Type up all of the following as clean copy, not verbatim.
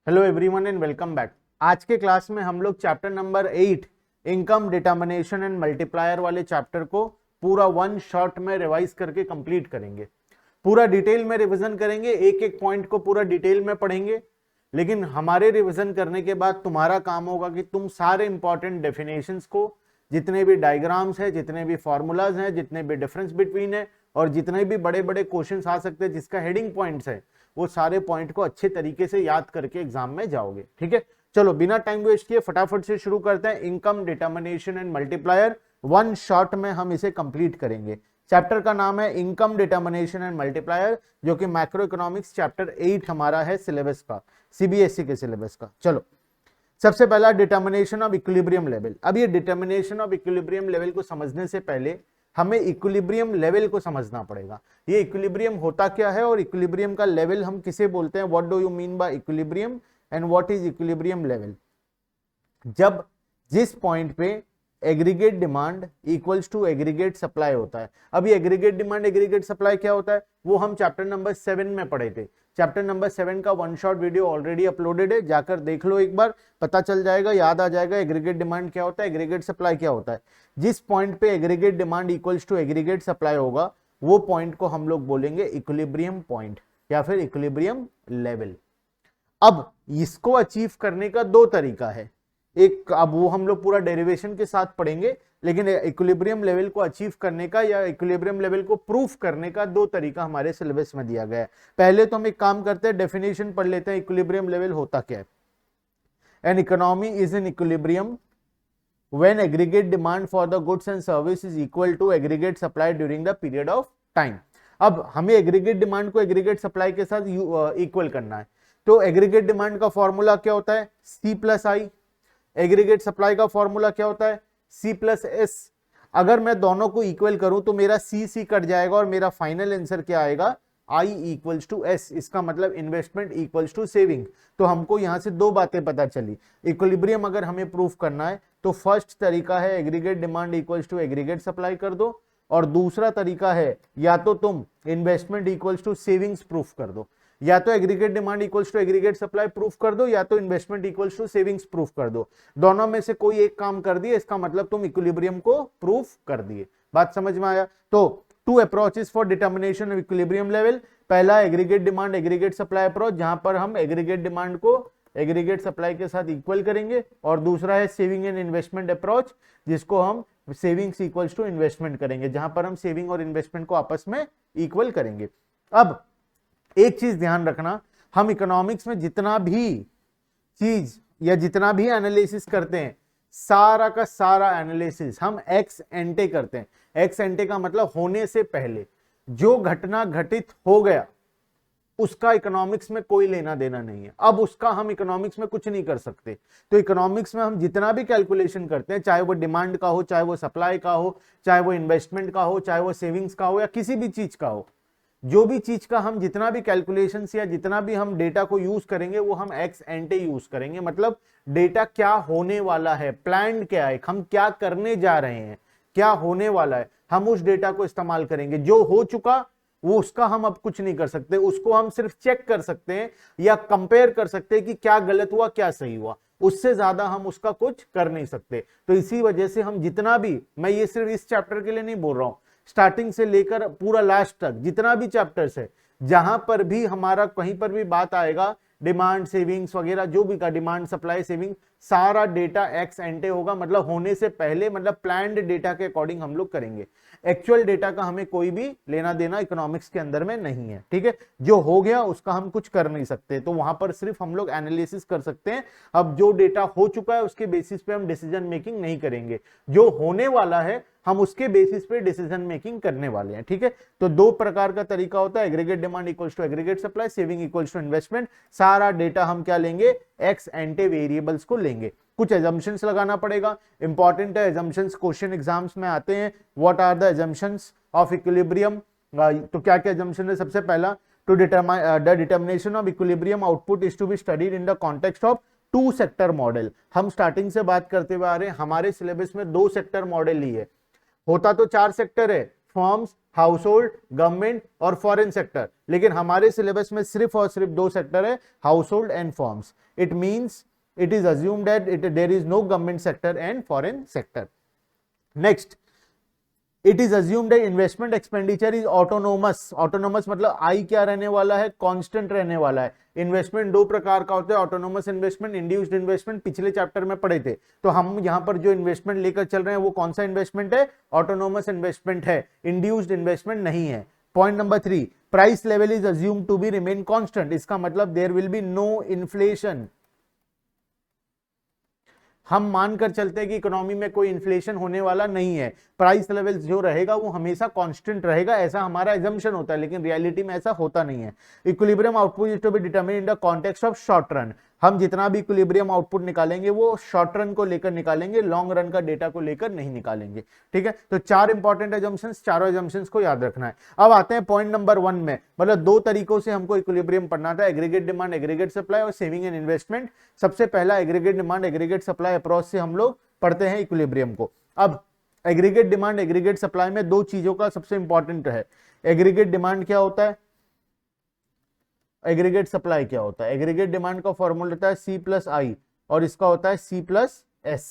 Hello everyone and welcome back. आज के class में हम लोग chapter number 8 income determination and multiplier वाले चैप्टर को पूरा वन शॉट में रिवाइज करके कंप्लीट करेंगे। पूरा डिटेल में रिवीजन करेंगे, एक एक पॉइंट को पूरा डिटेल में पढ़ेंगे। लेकिन हमारे रिवीजन करने के बाद तुम्हारा काम होगा कि तुम सारे इंपॉर्टेंट डेफिनेशंस को, जितने भी डायग्राम्स है, जितने भी फॉर्मूलाज हैं, जितने भी डिफरेंस बिटवीन है और जितने भी बड़े बड़े क्वेश्चंस आ सकते हैं जिसका हेडिंग पॉइंट्स है, वो सारे पॉइंट को अच्छे तरीके से याद करके एग्जाम में जाओगे। ठीक है, चलो बिना टाइम वेस्ट किए फटाफट से शुरू करते हैं। Income determination and multiplier one shot में हम इसे कंप्लीट करेंगे। चैप्टर का नाम है इनकम डिटर्मिनेशन एंड मल्टीप्लायर, जो कि मैक्रो इकोनॉमिक्स चैप्टर 8 हमारा है सिलेबस का, सीबीएसई के सिलेबस का। चलो सबसे पहला डिटर्मिनेशन ऑफ इक्विलिब्रियम लेवल। अब ये डिटर्मिनेशन ऑफ इक्विलिब्रियम लेवल को समझने से पहले हमें इक्विलिब्रियम लेवल को समझना पड़ेगा। ये इक्विलिब्रियम होता क्या है और इक्विलिब्रियम का लेवल हम किसे बोलते हैं। What do you mean by equilibrium and what is equilibrium level. जब जिस पॉइंट पे aggregate demand equals to aggregate supply होता है। अब ये एग्रीगेट डिमांड एग्रीगेट सप्लाई क्या होता है वो हम चैप्टर नंबर 7 में पढ़े थे। चैप्टर नंबर 7 का one shot video already uploaded है, जाकर देख लो एक बार, पता चल जाएगा, याद आ जाएगा एग्रीगेट डिमांड क्या होता है, एग्रीगेट सप्लाई क्या होता है। जिस पॉइंट पे aggregate demand equals to aggregate supply होगा वो पॉइंट को हम लोग बोलेंगे इक्विलिब्रियम पॉइंट या फिर इक्विलिब्रियम लेवल। अब इसको अचीव करने का दो तरीका है। एक, अब वो हम लोग पूरा डेरिवेशन के साथ पढ़ेंगे, लेकिन इक्विलिब्रियम लेवल को अचीव करने का या इक्विलिब्रियम लेवल को प्रूफ करने का दो तरीका हमारे सिलेबस में दिया गया है। पहले तो हम एक काम करते हैं, डेफिनेशन पढ़ लेते हैं इक्विलिब्रियम लेवल होता क्या है। An economy is in equilibrium when aggregate demand for the goods and service is equal to aggregate supply during the period of time। अब हमें एग्रीगेट डिमांड को एग्रीगेट सप्लाई के साथ इक्वल करना है। तो एग्रीगेट डिमांड का फॉर्मूला क्या होता है, C प्लस आई। एग्रीगेट सप्लाई का फॉर्मूला क्या होता है, C प्लस एस। अगर मैं दोनों को इक्वल करूं तो मेरा C कट जाएगा और मेरा फाइनल आंसर क्या आएगा, I इक्वल्स टू एस। इसका मतलब इन्वेस्टमेंट इक्वल्स टू सेविंग। तो हमको यहां से दो बातें पता चली। इक्विलिब्रियम अगर हमें प्रूफ करना है तो फर्स्ट तरीका है aggregate demand equals to aggregate supply कर दो, और दूसरा तरीका है या तो तुम investment equals to savings proof कर दो। या तो aggregate demand equals to aggregate supply proof कर दो या तो investment equals to savings proof कर दो। दोनों में से कोई एक काम कर दिए, इसका मतलब तुम इक्विलिब्रियम को प्रूफ कर दिए। बात समझ में आया। तो two approaches for determination of equilibrium level. पहला aggregate demand aggregate supply approach, जहां पर हम एग्रीगेट डिमांड को एग्रीगेट सप्लाई के साथ इक्वल करेंगे, और दूसरा है सेविंग एंड इन्वेस्टमेंट अप्रोच, जिसको हम सेविंग्स इक्वल्स टू इन्वेस्टमेंट करेंगे, जहां पर हम सेविंग और इन्वेस्टमेंट को आपस में इक्वल करेंगे। अब एक चीज ध्यान रखना, हम इकोनॉमिक्स में जितना भी चीज या जितना भी एनालिसिस करते हैं, सारा का सारा एनालिसिस हम एक्स एंटे करते हैं। एक्स एंटे का मतलब होने से पहले। जो घटना घटित हो गया उसका इकोनॉमिक्स में कोई लेना देना नहीं है। अब उसका हम इकोनॉमिक्स में कुछ नहीं कर सकते। तो इकोनॉमिक्स में हम जितना भी कैलकुलेशन करते हैं, चाहे वो डिमांड का हो, चाहे वो सप्लाई का हो, चाहे वो इन्वेस्टमेंट का हो, चाहे वो सेविंग्स का हो या किसी भी चीज का हो, जो भी चीज का हम जितना भी कैलकुलेशन या जितना भी हम डेटा को यूज करेंगे वो हम एक्स एंटे यूज करेंगे। मतलब डेटा क्या होने वाला है, प्लान क्या है, हम क्या करने जा रहे हैं, क्या होने वाला है, हम उस डेटा को इस्तेमाल करेंगे। जो हो चुका वो उसका हम अब कुछ नहीं कर सकते, उसको हम सिर्फ चेक कर सकते हैं या कंपेयर कर सकते हैं कि क्या गलत हुआ क्या सही हुआ, उससे ज्यादा हम उसका कुछ कर नहीं सकते। तो इसी वजह से हम जितना भी, मैं ये सिर्फ इस चैप्टर के लिए नहीं बोल रहा हूं, स्टार्टिंग से लेकर पूरा लास्ट तक जितना भी चैप्टर्स है, जहां पर भी हमारा कहीं पर भी बात आएगा डिमांड सेविंग्स वगैरह, जो भी का डिमांड सप्लाई सेविंग, सारा डेटा एक्स एंटे होगा। मतलब होने से पहले, मतलब प्लान्ड डेटा के अकॉर्डिंग हम लोग करेंगे। एक्चुअल डेटा का हमें कोई भी लेना देना इकोनॉमिक्स के अंदर में नहीं है। ठीक है, जो हो गया उसका हम कुछ कर नहीं सकते, तो वहां पर सिर्फ हम लोग एनालिसिस कर सकते हैं। अब जो डेटा हो चुका है उसके बेसिस पे हम डिसीजन मेकिंग नहीं करेंगे, जो होने वाला है हम उसके बेसिस पे डिसीजन मेकिंग करने वाले हैं। ठीक है, तो दो प्रकार का तरीका होता है, aggregate demand equals to aggregate supply, saving equals to investment. सारा डेटा हम क्या लेंगे, एक्स एंटे वेरिएबल्स को लेंगे। कुछ एजम्पशंस लगाना पड़ेगा, इंपॉर्टेंट है एजम्पशंस, क्वेश्चन एग्जाम्स में आते हैं। What are the assumptions of equilibrium. तो क्या क्या एजम्पशन है। सबसे पहला, to determine the determination of equilibrium output is to be studied in the context of two sector model. हम स्टार्टिंग से बात करते हुए आ रहे हैं, हमारे सिलेबस में दो सेक्टर मॉडल ही है। होता तो चार सेक्टर है, फॉर्म्स, हाउस होल्ड, गवर्नमेंट और फॉरेन सेक्टर। लेकिन हमारे सिलेबस में सिर्फ और सिर्फ दो सेक्टर है, house hold and forms. It means it is assumed that there is no government sector and foreign sector. Next, it is assumed that investment expenditure is autonomous. Autonomous मतलब आई क्या रहने वाला है, कांस्टेंट रहने वाला है। इन्वेस्टमेंट दो प्रकार का होता है, ऑटोनोमस इन्वेस्टमेंट, इंड्यूस्ड इन्वेस्टमेंट, पिछले चैप्टर में पढ़े थे। तो हम यहाँ पर जो इन्वेस्टमेंट लेकर चल रहे हैं वो कौन सा इन्वेस्टमेंट है, ऑटोनोमस इन्वेस्टमेंट है, इंड्यूस्ड इन्वेस्टमेंट नहीं है। Point number 3, price level is assumed to be remain constant. इसका मतलब there will be no inflation. हम मानकर चलते हैं कि इकोनॉमी में कोई इन्फ्लेशन होने वाला नहीं है, प्राइस लेवल जो रहेगा वो हमेशा कांस्टेंट रहेगा, ऐसा हमारा एजम्पशन होता है, लेकिन रियलिटी में ऐसा होता नहीं है। Equilibrium output is to be determined in the context of short run. हम जितना भी इक्विलिब्रियम आउटपुट निकालेंगे वो शॉर्ट रन को लेकर निकालेंगे, लॉन्ग रन का डेटा को लेकर नहीं निकालेंगे। ठीक है, तो चार इंपॉर्टेंट एजम्पशंस, चारों एजम्पशंस को याद रखना है। अब आते हैं पॉइंट नंबर 1 में, मतलब दो तरीकों से हमको इक्विलिब्रियम पढ़ना था, एग्रीगेट डिमांड, एग्रीगेट सप्लाई और सेविंग एंड इन्वेस्टमेंट। सबसे पहला aggregate demand, aggregate supply approach से हम लोग पढ़ते हैं इक्विलिब्रियम को। अब एग्रीगेट डिमांड, एग्रीगेट सप्लाई में दो चीजों का सबसे इंपॉर्टेंट है, एग्रीगेट डिमांड क्या होता है, एग्रीगेट सप्लाई क्या होता है। एग्रीगेट डिमांड का फॉर्मूला होता है C प्लस आई और इसका होता है C प्लस एस।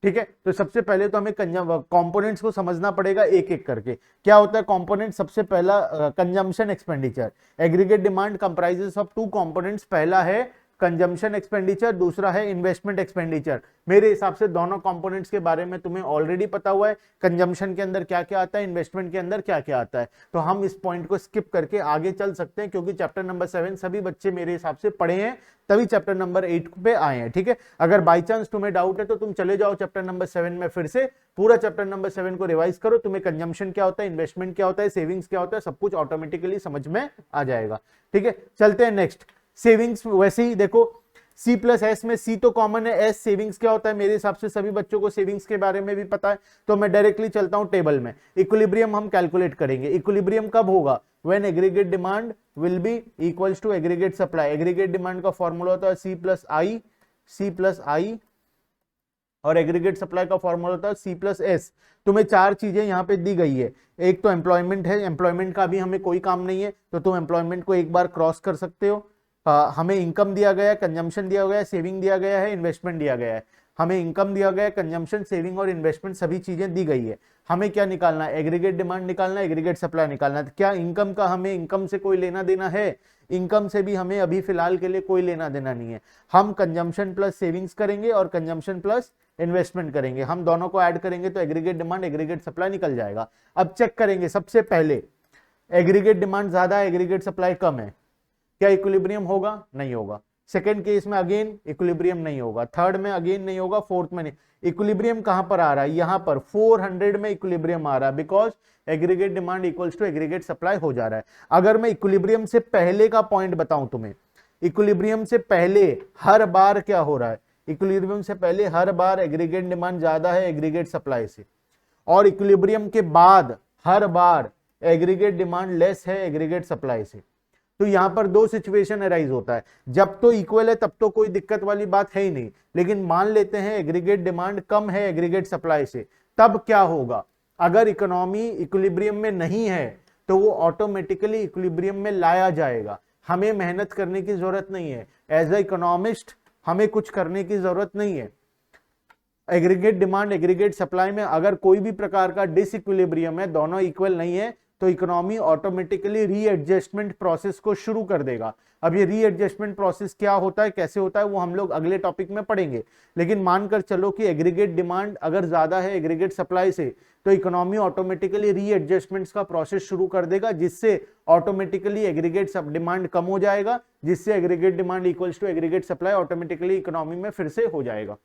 ठीक है, तो सबसे पहले तो हमें कंपोनेंट्स को समझना पड़ेगा एक एक करके। क्या होता है कंपोनेंट, सबसे पहला consumption expenditure. Aggregate demand comprises of two components, पहला है कंजम्पशन एक्सपेंडिचर, दूसरा है इन्वेस्टमेंट एक्सपेंडिचर। मेरे हिसाब से दोनों कंपोनेंट्स के बारे में तुम्हें ऑलरेडी पता हुआ है, कंजम्पशन के अंदर क्या क्या आता है, इन्वेस्टमेंट के अंदर क्या क्या आता है। तो हम इस पॉइंट को स्किप करके आगे चल सकते हैं, क्योंकि चैप्टर नंबर 7 सभी बच्चे मेरे हिसाब से पढ़े हैं, तभी चैप्टर नंबर 8 पे आए हैं। ठीक है, अगर बाई चांस तुम्हें डाउट है तो तुम चले जाओ चैप्टर नंबर 7 में, फिर से पूरा चैप्टर नंबर 7 को रिवाइज करो, तुम्हें कंजम्पशन क्या होता है, इन्वेस्टमेंट क्या होता है, सेविंग्स क्या होता है, सब कुछ ऑटोमेटिकली समझ में आ जाएगा। ठीक है, चलते हैं नेक्स्ट। सेविंग्स वैसे ही देखो, C प्लस एस में C तो कॉमन है, एस सेविंग्स क्या होता है, मेरे हिसाब से सभी बच्चों को सेविंग्स के बारे में भी पता है, तो मैं डायरेक्टली चलता हूं टेबल में। इक्विलिब्रियम हम कैलकुलेट करेंगे। इक्विलिब्रियम कब होगा, when aggregate demand will be equals to aggregate supply. Aggregate demand का फॉर्मूला होता है C प्लस आई और एग्रीगेट सप्लाई का फॉर्मूला होता है C प्लस एस। तुम्हें चार चीजें यहाँ पे दी गई है, एक तो एम्प्लॉयमेंट है, एम्प्लॉयमेंट का भी हमें कोई काम नहीं है, तो तुम एम्प्लॉयमेंट को एक बार क्रॉस कर सकते हो। हमें इनकम दिया गया है, कंजम्पशन दिया गया है, सेविंग दिया गया है, इन्वेस्टमेंट दिया गया है। हमें इनकम दिया गया है, कंजम्पशन, सेविंग और इन्वेस्टमेंट सभी चीजें दी गई है। हमें क्या निकालना है, एग्रीगेट डिमांड निकालना है, एग्रीगेट सप्लाई निकालना है। क्या इनकम का हमें इनकम से कोई लेना देना है, इनकम से भी हमें अभी फिलहाल के लिए कोई लेना देना नहीं है। हम कंजम्पशन प्लस सेविंग्स करेंगे और कंजम्पशन प्लस इन्वेस्टमेंट करेंगे, हम दोनों को ऐड करेंगे तो एग्रीगेट डिमांड एग्रीगेट सप्लाई निकल जाएगा। अब चेक करेंगे, सबसे पहले एग्रीगेट डिमांड ज्यादा है, एग्रीगेट सप्लाई कम है, क्या इक्विलिब्रियम होगा, नहीं होगा। सेकंड केस में अगेन इक्विलिब्रियम नहीं होगा, थर्ड में अगेन नहीं होगा, फोर्थ में नहीं। इक्विलिब्रियम कहां पर आ रहा है, यहां पर 400 में इक्विलिब्रियम आ रहा है, because aggregate demand equals to aggregate supply हो जा रहा है। अगर मैं इक्विलिब्रियम से पहले का पॉइंट बताऊं तुम्हें, इक्विलिब्रियम से पहले हर बार क्या हो रहा है, इक्विलिब्रियम से पहले हर बार एग्रीगेट डिमांड ज्यादा है एग्रीगेट सप्लाई से, और इक्विलिब्रियम के बाद हर बार एग्रीगेट डिमांड लेस है एग्रीगेट सप्लाई से। तो यहां पर दो सिचुएशन अराइज होता है, जब तो इक्वल है तब तो कोई दिक्कत वाली बात है ही नहीं, लेकिन मान लेते हैं एग्रीगेट डिमांड कम है एग्रीगेट सप्लाई से, तब क्या होगा, अगर इकोनॉमी इक्विलिब्रियम में नहीं है तो वो ऑटोमेटिकली इक्विलिब्रियम में लाया जाएगा। हमें मेहनत करने की जरूरत नहीं है, एज ए इकोनॉमिस्ट हमें कुछ करने की जरूरत नहीं है। एग्रीगेट डिमांड एग्रीगेट सप्लाई में अगर कोई भी प्रकार का डिसइक्विलिब्रियम है, दोनों इक्वल नहीं है, तो इकोनॉमी ऑटोमेटिकली रीएडजस्टमेंट प्रोसेस को शुरू कर देगा। अब ये रीएडजस्टमेंट प्रोसेस क्या होता है, कैसे होता है, वो हम लोग अगले टॉपिक में पढ़ेंगे। लेकिन मानकर चलो कि एग्रीगेट डिमांड अगर ज्यादा है एग्रीगेट सप्लाई से, तो इकोनॉमी ऑटोमेटिकली रीएडजस्टमेंट्स का प्रोसेस शुरू कर देगा, जिससे ऑटोमेटिकली एग्रीगेट सब डिमांड कम हो जाएगा, जिससे aggregate demand equals to aggregate supply automatically economy में फिर से हो जाएगा।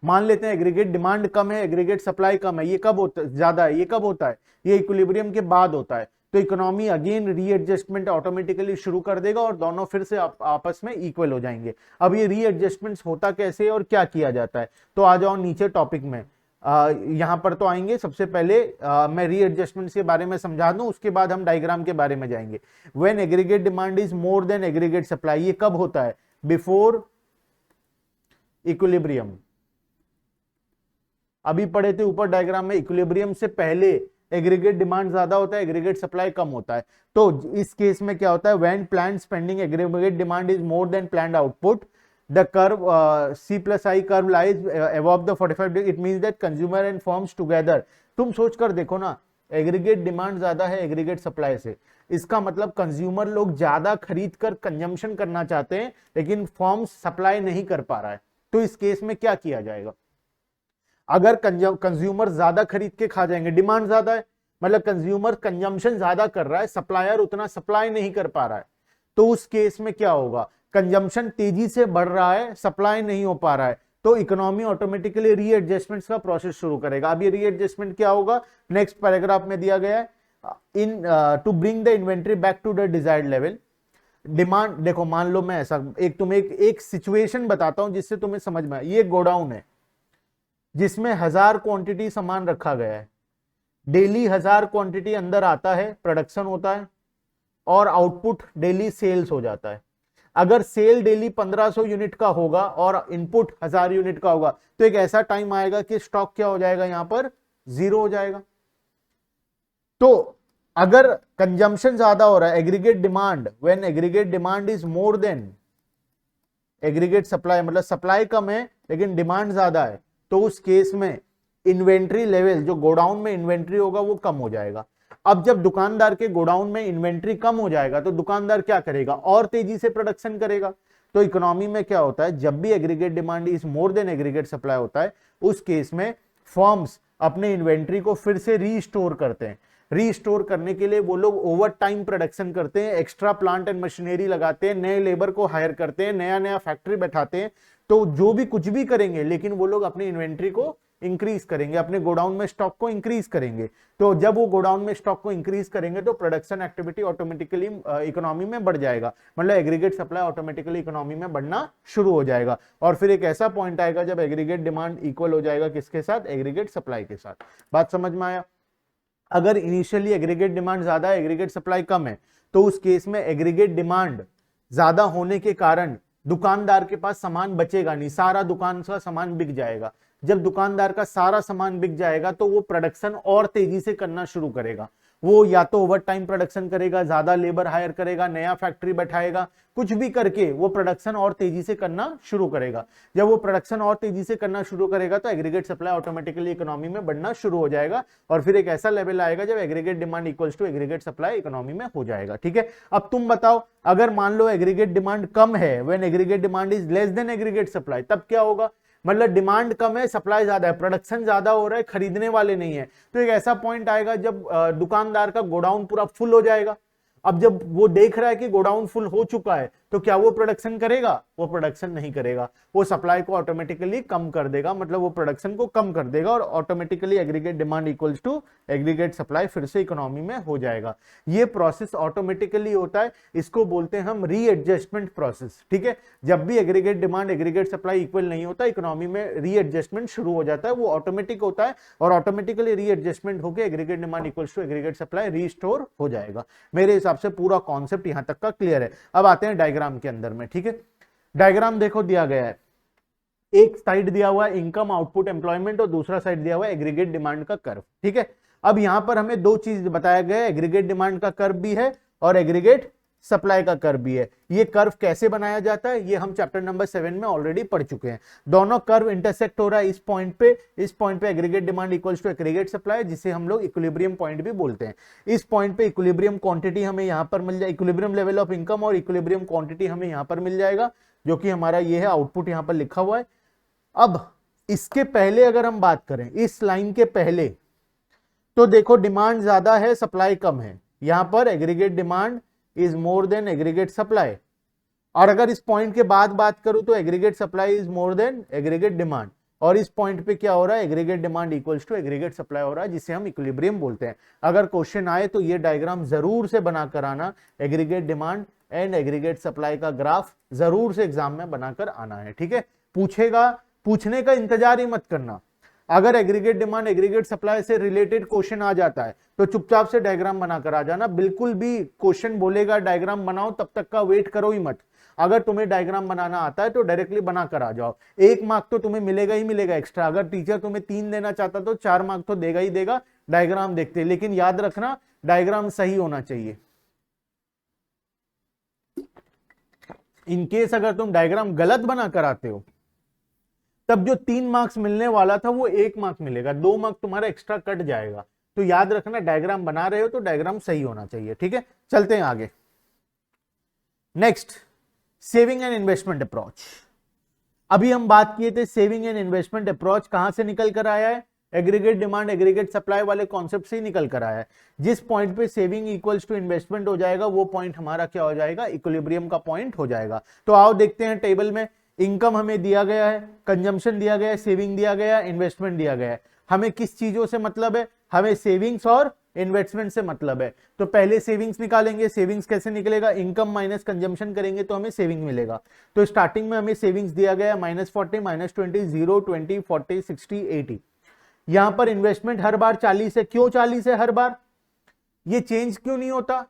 मान लेते हैं एग्रीगेट डिमांड कम है एग्रीगेट सप्लाई कम है, ये कब होता है, ज्यादा है, ये कब होता है, ये इक्विलिब्रियम के बाद होता है। तो इकोनॉमी अगेन रीएडजस्टमेंट ऑटोमेटिकली शुरू कर देगा और दोनों फिर से आपस में इक्वल हो जाएंगे। अब ये रीएडजस्टमेंट्स होता कैसे और क्या किया जाता है, तो आ जाओ नीचे टॉपिक में। यहां पर तो आएंगे, सबसे पहले मैं रीएडजस्टमेंट्स के बारे में समझा दूं, उसके बाद हम डायग्राम के बारे में जाएंगे। When aggregate demand is more than aggregate supply, ये कब होता है, बिफोर इक्विलिब्रियम। अभी पढ़े थे ऊपर डायग्राम में, इक्विलिब्रियम से पहले एग्रीगेट डिमांड ज्यादा होता है, एग्रीगेट सप्लाई कम होता है। तो इस केस में क्या होता है, when planned spending aggregate demand is more then planned output, the curve C+I curve lies above the 45 degree, it means that consumer and firms together। तुम सोच कर देखो ना, एग्रीगेट डिमांड ज्यादा है एग्रीगेट सप्लाई से, इसका मतलब कंज्यूमर लोग ज्यादा खरीद कर कंजम्पशन करना चाहते हैं, लेकिन फर्म्स सप्लाई नहीं कर पा रहा है। तो इस केस में क्या किया जाएगा, अगर कंज्यूमर ज्यादा खरीद के खा जाएंगे, डिमांड ज्यादा है मतलब कंज्यूमर कंजम्पशन ज्यादा कर रहा है, सप्लायर उतना सप्लाई नहीं कर पा रहा है, तो उस केस में क्या होगा, कंजम्पशन तेजी से बढ़ रहा है, सप्लाई नहीं हो पा रहा है, तो इकोनॉमी ऑटोमेटिकली रीएडजस्टमेंट का प्रोसेस शुरू करेगा। अब ये रीएडजस्टमेंट क्या होगा, नेक्स्ट पैराग्राफ में दिया गया है, in to bring the inventory back to the desired level. Demand देखो, मान लो मैं ऐसा एक सिचुएशन बताता हूं जिससे तुम्हें समझ में आए। ये गोडाउन है जिसमें 1000 क्वांटिटी सामान रखा गया है, डेली 1000 क्वांटिटी अंदर आता है, प्रोडक्शन होता है और आउटपुट डेली सेल्स हो जाता है। अगर सेल डेली 1500 यूनिट का होगा और इनपुट 1000 यूनिट का होगा, तो एक ऐसा टाइम आएगा कि स्टॉक क्या हो जाएगा, यहां पर जीरो हो जाएगा। तो अगर कंजम्पशन ज्यादा हो रहा है, aggregate demand, when aggregate demand is more than aggregate supply, मतलब सप्लाई कम है लेकिन डिमांड ज्यादा है, तो उस केस में इन्वेंट्री लेवल, जो गोडाउन में इन्वेंट्री होगा वो कम हो जाएगा। अब जब दुकानदार के गोडाउन में इन्वेंट्री कम हो जाएगा तो दुकानदार क्या करेगा, और तेजी से प्रोडक्शन करेगा। तो इकोनॉमी में क्या होता है, जब भी aggregate demand is more than aggregate supply होता है, उस केस में फर्म्स अपने इन्वेंट्री को फिर से रीस्टोर करते हैं। रीस्टोर करने के लिए वो लोग ओवर टाइम प्रोडक्शन करते हैं, एक्स्ट्रा प्लांट एंड मशीनरी लगाते हैं, नए लेबर को हायर करते हैं, नया नया फैक्ट्री बैठाते हैं। तो जो भी कुछ भी करेंगे, लेकिन वो लोग अपनी इन्वेंट्री को इंक्रीज करेंगे, अपने गोडाउन में स्टॉक को इंक्रीज करेंगे। तो जब वो गोडाउन में स्टॉक को इंक्रीज करेंगे तो प्रोडक्शन एक्टिविटी ऑटोमेटिकली इकोनॉमी में बढ़ जाएगा, मतलब एग्रीगेट सप्लाई ऑटोमेटिकली इकोनॉमी में बढ़ना शुरू हो जाएगा। और फिर एक ऐसा पॉइंट आएगा जब एग्रीगेट डिमांड इक्वल हो जाएगा किसके साथ, एग्रीगेट सप्लाई के साथ। बात समझ में आया। अगर इनिशियली एग्रीगेट डिमांड ज्यादा है, एग्रीगेट सप्लाई कम है, तो उस केस में एग्रीगेट डिमांड ज्यादा होने के कारण दुकानदार के पास सामान बचेगा नहीं, सारा दुकान का सामान बिक जाएगा। जब दुकानदार का सारा सामान बिक जाएगा तो वो प्रोडक्शन और तेजी से करना शुरू करेगा। वो या तो ओवर टाइम प्रोडक्शन करेगा, ज्यादा लेबर हायर करेगा, नया फैक्ट्री बैठाएगा, कुछ भी करके वो प्रोडक्शन और तेजी से करना शुरू करेगा। जब वो प्रोडक्शन और तेजी से करना शुरू करेगा तो एग्रीगेट सप्लाई ऑटोमेटिकली इकोनॉमी में बढ़ना शुरू हो जाएगा, और फिर एक ऐसा लेवल आएगा जब aggregate demand equals to aggregate supply economy में हो जाएगा। ठीक है, अब तुम बताओ, अगर मान लो एग्रीगेट डिमांड कम है, when aggregate demand is less then aggregate supply, तब क्या होगा, मतलब डिमांड कम है, सप्लाई ज्यादा है, प्रोडक्शन ज्यादा हो रहा है, खरीदने वाले नहीं है। तो एक ऐसा पॉइंट आएगा जब दुकानदार का गोडाउन पूरा फुल हो जाएगा। अब जब वो देख रहा है कि गोडाउन फुल हो चुका है, तो क्या वो प्रोडक्शन करेगा, वो प्रोडक्शन नहीं करेगा, वो सप्लाई को ऑटोमेटिकली कम कर देगा, मतलब वो प्रोडक्शन को कम कर देगा, और automatically aggregate demand equals to aggregate supply फिर से इकोनॉमी में हो जाएगा। ये प्रोसेस ऑटोमेटिकली होता है, इसको बोलते हैं हम रीएडजस्टमेंट प्रोसेस। ठीक है, जब भी aggregate demand aggregate supply equal नहीं होता, इकोनॉमी में रीएडजस्टमेंट शुरू हो जाता है, वो ऑटोमेटिक होता है, और ऑटोमेटिकली रीएडजस्टमेंट होकर aggregate demand equals to aggregate supply restore हो जाएगा। मेरे हिसाब से पूरा कॉन्सेप्ट यहां तक का क्लियर है। अब आते हैं डायग्राम के अंदर में। ठीक है, डायग्राम देखो दिया गया है, एक साइड दिया हुआ है इनकम आउटपुट एम्प्लॉयमेंट और दूसरा साइड दिया हुआ है एग्रीगेट डिमांड का कर्व। ठीक है, अब यहां पर हमें दो चीज बताया गया है, एग्रीगेट डिमांड का कर्व भी है और एग्रीगेट सप्लाई का कर्व भी है। ये कर्व कैसे बनाया जाता है, ये हम चैप्टर नंबर 7 में ऑलरेडी पढ़ चुके हैं। दोनों कर्व इंटरसेक्ट हो रहा है इस पॉइंट पे aggregate demand equals to aggregate supply, जिसे हम लोग इक्विलिब्रियम पॉइंट भी बोलते हैं। इस पॉइंट पे इक्विलिब्रियम क्वांटिटी हमें यहां पर मिल जाए, इक्विलिब्रियम लेवल ऑफ इनकम और इक्विलिब्रियम क्वांटिटी हमें यहां पर मिल जाएगा, जो कि हमारा ये है, आउटपुट यहां पर लिखा हुआ है। अब इसके पहले अगर हम बात करें, इस लाइन के पहले, तो देखो डिमांड ज्यादा है, सप्लाई कम है, यहां पर aggregate demand is more than aggregate supply. और अगर इस पॉइंट के बाद बात करूं तो aggregate supply is more than aggregate demand, और इस पॉइंट पे क्या हो रहा है, aggregate demand equals to aggregate supply हो रहा है, जिसे हम इक्विलिब्रियम बोलते हैं। अगर क्वेश्चन आए तो ये डायग्राम जरूर से बनाकर आना, aggregate demand and aggregate supply का ग्राफ जरूर से एग्जाम में बनाकर आना है। ठीक है, पूछेगा, पूछने का इंतजार ही मत करना। अगर एग्रीगेट डिमांड एग्रीगेट सप्लाई से रिलेटेड क्वेश्चन आ जाता है तो चुपचाप से डायग्राम बनाकर आ जाना। बिल्कुल भी क्वेश्चन बोलेगा डायग्राम बनाओ, तब तक का वेट करो ही मत। अगर तुम्हें डायग्राम बनाना आता है तो डायरेक्टली बनाकर आ जाओ। 1 मार्क तो तुम्हें मिलेगा ही मिलेगा एक्स्ट्रा। अगर टीचर तुम्हें 3 देना चाहता तो 4 मार्क तो देगा ही देगा। डायग्राम देखते हैं, लेकिन याद रखना डायग्राम सही होना चाहिए। इनकेस अगर तुम डायग्राम गलत बना कर आते हो तब जो 3 मार्क्स मिलने वाला था वो 1 मार्क मिलेगा, 2 मार्क तुम्हारा एक्स्ट्रा कट जाएगा। तो याद रखना डायग्राम बना रहे हो तो डायग्राम सही होना चाहिए, ठीक है। चलते हैं आगे। Next, saving and investment approach. अभी हम बात किए थे सेविंग एंड इन्वेस्टमेंट अप्रोच कहां से निकल कर आया है, एग्रीगेट डिमांड एग्रीगेट सप्लाई वाले कॉन्सेप्ट से ही निकल कर आया है। जिस पॉइंट पे सेविंग इक्वल्स टू इन्वेस्टमेंट हो जाएगा वो पॉइंट हमारा क्या हो जाएगा, इक्विलिब्रियम का पॉइंट हो जाएगा। तो आओ देखते हैं टेबल में, इनकम हमें दिया गया है, कंजम्पशन दिया गया है, सेविंग दिया गया है, इन्वेस्टमेंट दिया गया है। हमें किस चीजों से मतलब है, हमें सेविंग्स और इन्वेस्टमेंट से मतलब है। तो पहले सेविंग्स निकालेंगे, सेविंग्स कैसे निकलेगा, इनकम माइनस कंजम्पशन करेंगे तो हमें सेविंग मिलेगा। तो स्टार्टिंग में हमें सेविंग्स दिया गया -40, -20, 0, 20, 40, 60, 80। यहां पर इन्वेस्टमेंट हर बार 40 है। क्यों 40 है हर बार, ये चेंज क्यों नहीं होता।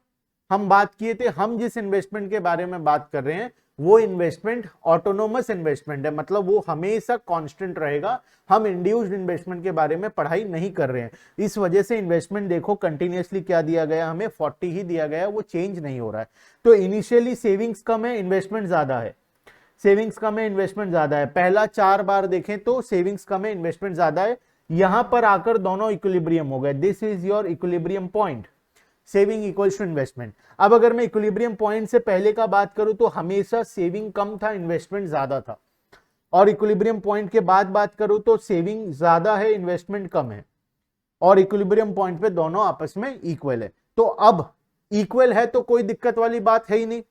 हम बात किए थे, हम जिस इन्वेस्टमेंट के बारे में बात कर रहे हैं वो इन्वेस्टमेंट ऑटोनोमस इन्वेस्टमेंट है, मतलब वो हमेशा कांस्टेंट रहेगा। हम इंड्यूस्ड इन्वेस्टमेंट के बारे में पढ़ाई नहीं कर रहे हैं। इस वजह से इन्वेस्टमेंट देखो कंटिन्यूअसली क्या दिया गया, हमें 40 ही दिया गया, वो चेंज नहीं हो रहा है। तो इनिशियली सेविंग्स कम है, इन्वेस्टमेंट ज्यादा है, सेविंग्स कम है, इन्वेस्टमेंट ज्यादा है। पहला 4 बार देखें तो सेविंग्स कम है, इन्वेस्टमेंट ज्यादा है। यहां पर आकर दोनों इक्विलिब्रियम हो गए, this is your equilibrium point, saving equals to investment. अब अगर मैं इक्विलिब्रियम पॉइंट से पहले का बात करूं तो हमेशा सेविंग कम था, इन्वेस्टमेंट ज्यादा था। और इक्विलिब्रियम पॉइंट के बाद बात करूं तो सेविंग ज्यादा है, इन्वेस्टमेंट कम है। और इक्विलिब्रियम पॉइंट पे दोनों आपस में इक्वल है। तो अब इक्वल है तो कोई दिक्कत वाली बात है ही नहीं।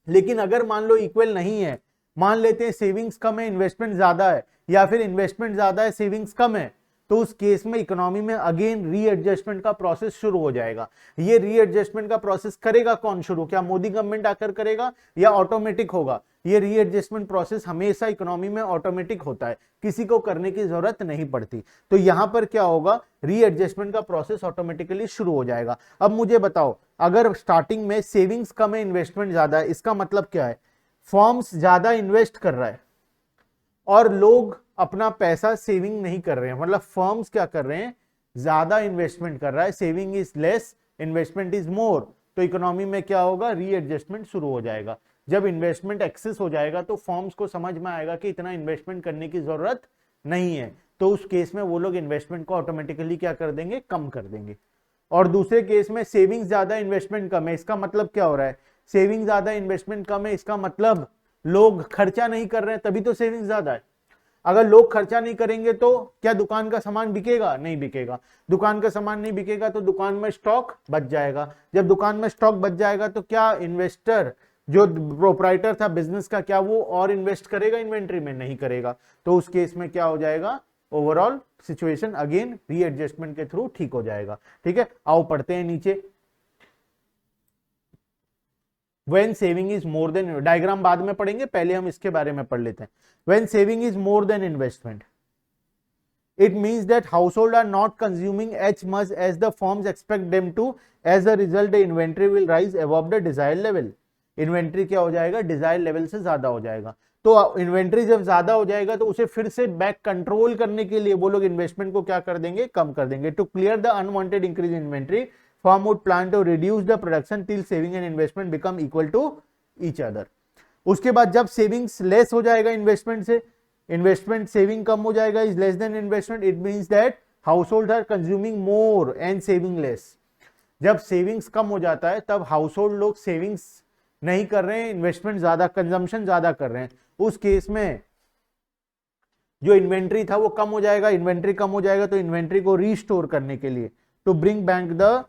लेकिन अगर मान लो इक्वल नहीं है, मान लेते हैं सेविंग्स कम है, इन्वेस्टमेंट ज्यादा है, या फिर इन्वेस्टमेंट ज्यादा है, सेविंग्स कम है, तो उस केस में इकोनॉमी में अगेन रीएडजस्टमेंट का प्रोसेस शुरू हो जाएगा। ये रीएडजस्टमेंट का प्रोसेस करेगा कौन शुरू, क्या मोदी गवर्नमेंट आकर करेगा या ऑटोमेटिक होगा। ये रीएडजस्टमेंट प्रोसेस हमेशा इकोनॉमी में ऑटोमेटिक होता है, किसी को करने की जरूरत नहीं पड़ती। तो यहां पर क्या होगा, रीएडजस्टमेंट का प्रोसेस ऑटोमेटिकली शुरू हो जाएगा। अब मुझे बताओ, अगर स्टार्टिंग में सेविंग्स कम है, इन्वेस्टमेंट ज्यादा है, इसका मतलब क्या है, फर्म्स ज्यादा इन्वेस्ट कर रहा है और लोग अपना पैसा सेविंग नहीं कर रहे हैं। मतलब फर्म्स क्या कर रहे हैं, ज्यादा इन्वेस्टमेंट कर रहा है, saving is less, investment is more. तो इकोनॉमी में क्या होगा, रीएडजस्टमेंट शुरू हो जाएगा। जब इन्वेस्टमेंट एक्सेस हो जाएगा तो फर्म्स को समझ में आएगा कि इतना इन्वेस्टमेंट करने की जरूरत नहीं है, तो उस केस में वो लोग इन्वेस्टमेंट को ऑटोमेटिकली क्या कर देंगे, कम कर देंगे। और दूसरे केस में सेविंग ज्यादा इन्वेस्टमेंट कम है, इसका मतलब क्या हो रहा है, सेविंग ज्यादा इन्वेस्टमेंट कम है, इसका मतलब लोग खर्चा नहीं कर रहे हैं, तभी तो सेविंग ज्यादा है। अगर लोग खर्चा नहीं करेंगे तो क्या दुकान का सामान बिकेगा, नहीं बिकेगा। दुकान का सामान नहीं बिकेगा तो दुकान में स्टॉक बच जाएगा। जब दुकान में स्टॉक बच जाएगा तो क्या इन्वेस्टर, जो प्रोप्राइटर था बिजनेस का, क्या वो और इन्वेस्ट करेगा इन्वेंट्री में, नहीं करेगा। तो उस केस में क्या हो जाएगा, ओवरऑल सिचुएशन अगेन रीएडजस्टमेंट के थ्रू ठीक हो जाएगा। ठीक है, आओ पढ़ते हैं नीचे। When saving is more than, diagram बाद में पढ़ेंगे, पहले हम इसके बारे में पढ़ लेते हैं। When saving is more than investment, it means that households are not consuming as much as the firms expect them to. As a result, the inventory will rise above the desired level. Inventory क्या हो जाएगा, Dzire level से ज्यादा हो जाएगा। तो inventory जब ज्यादा हो जाएगा तो उसे फिर से बैक कंट्रोल करने के लिए वो लोग इन्वेस्टमेंट को क्या कर देंगे, कम कर देंगे। To clear the unwanted increase in inventory, firm would plan to reduce the production till saving and investment become equal to each other. उसके बाद जब सेविंग्स लेस हो जाएगा इन्वेस्टमेंट से, इन्वेस्टमेंट सेविंग कम हो जाएगा, is less than investment, it means that household are consuming more and saving less. जब सेविंग्स कम हो जाता है तब हाउसहोल्ड लोग सेविंग्स नहीं कर रहे हैं, इन्वेस्टमेंट ज्यादा, कंजम्पशन ज्यादा कर रहे हैं। उस केस में जो इन्वेंट्री था वो कम हो जाएगा, इन्वेंट्री कम हो जाएगा तो इन्वेंट्री को रीस्टोर करने के लिए, to bring back the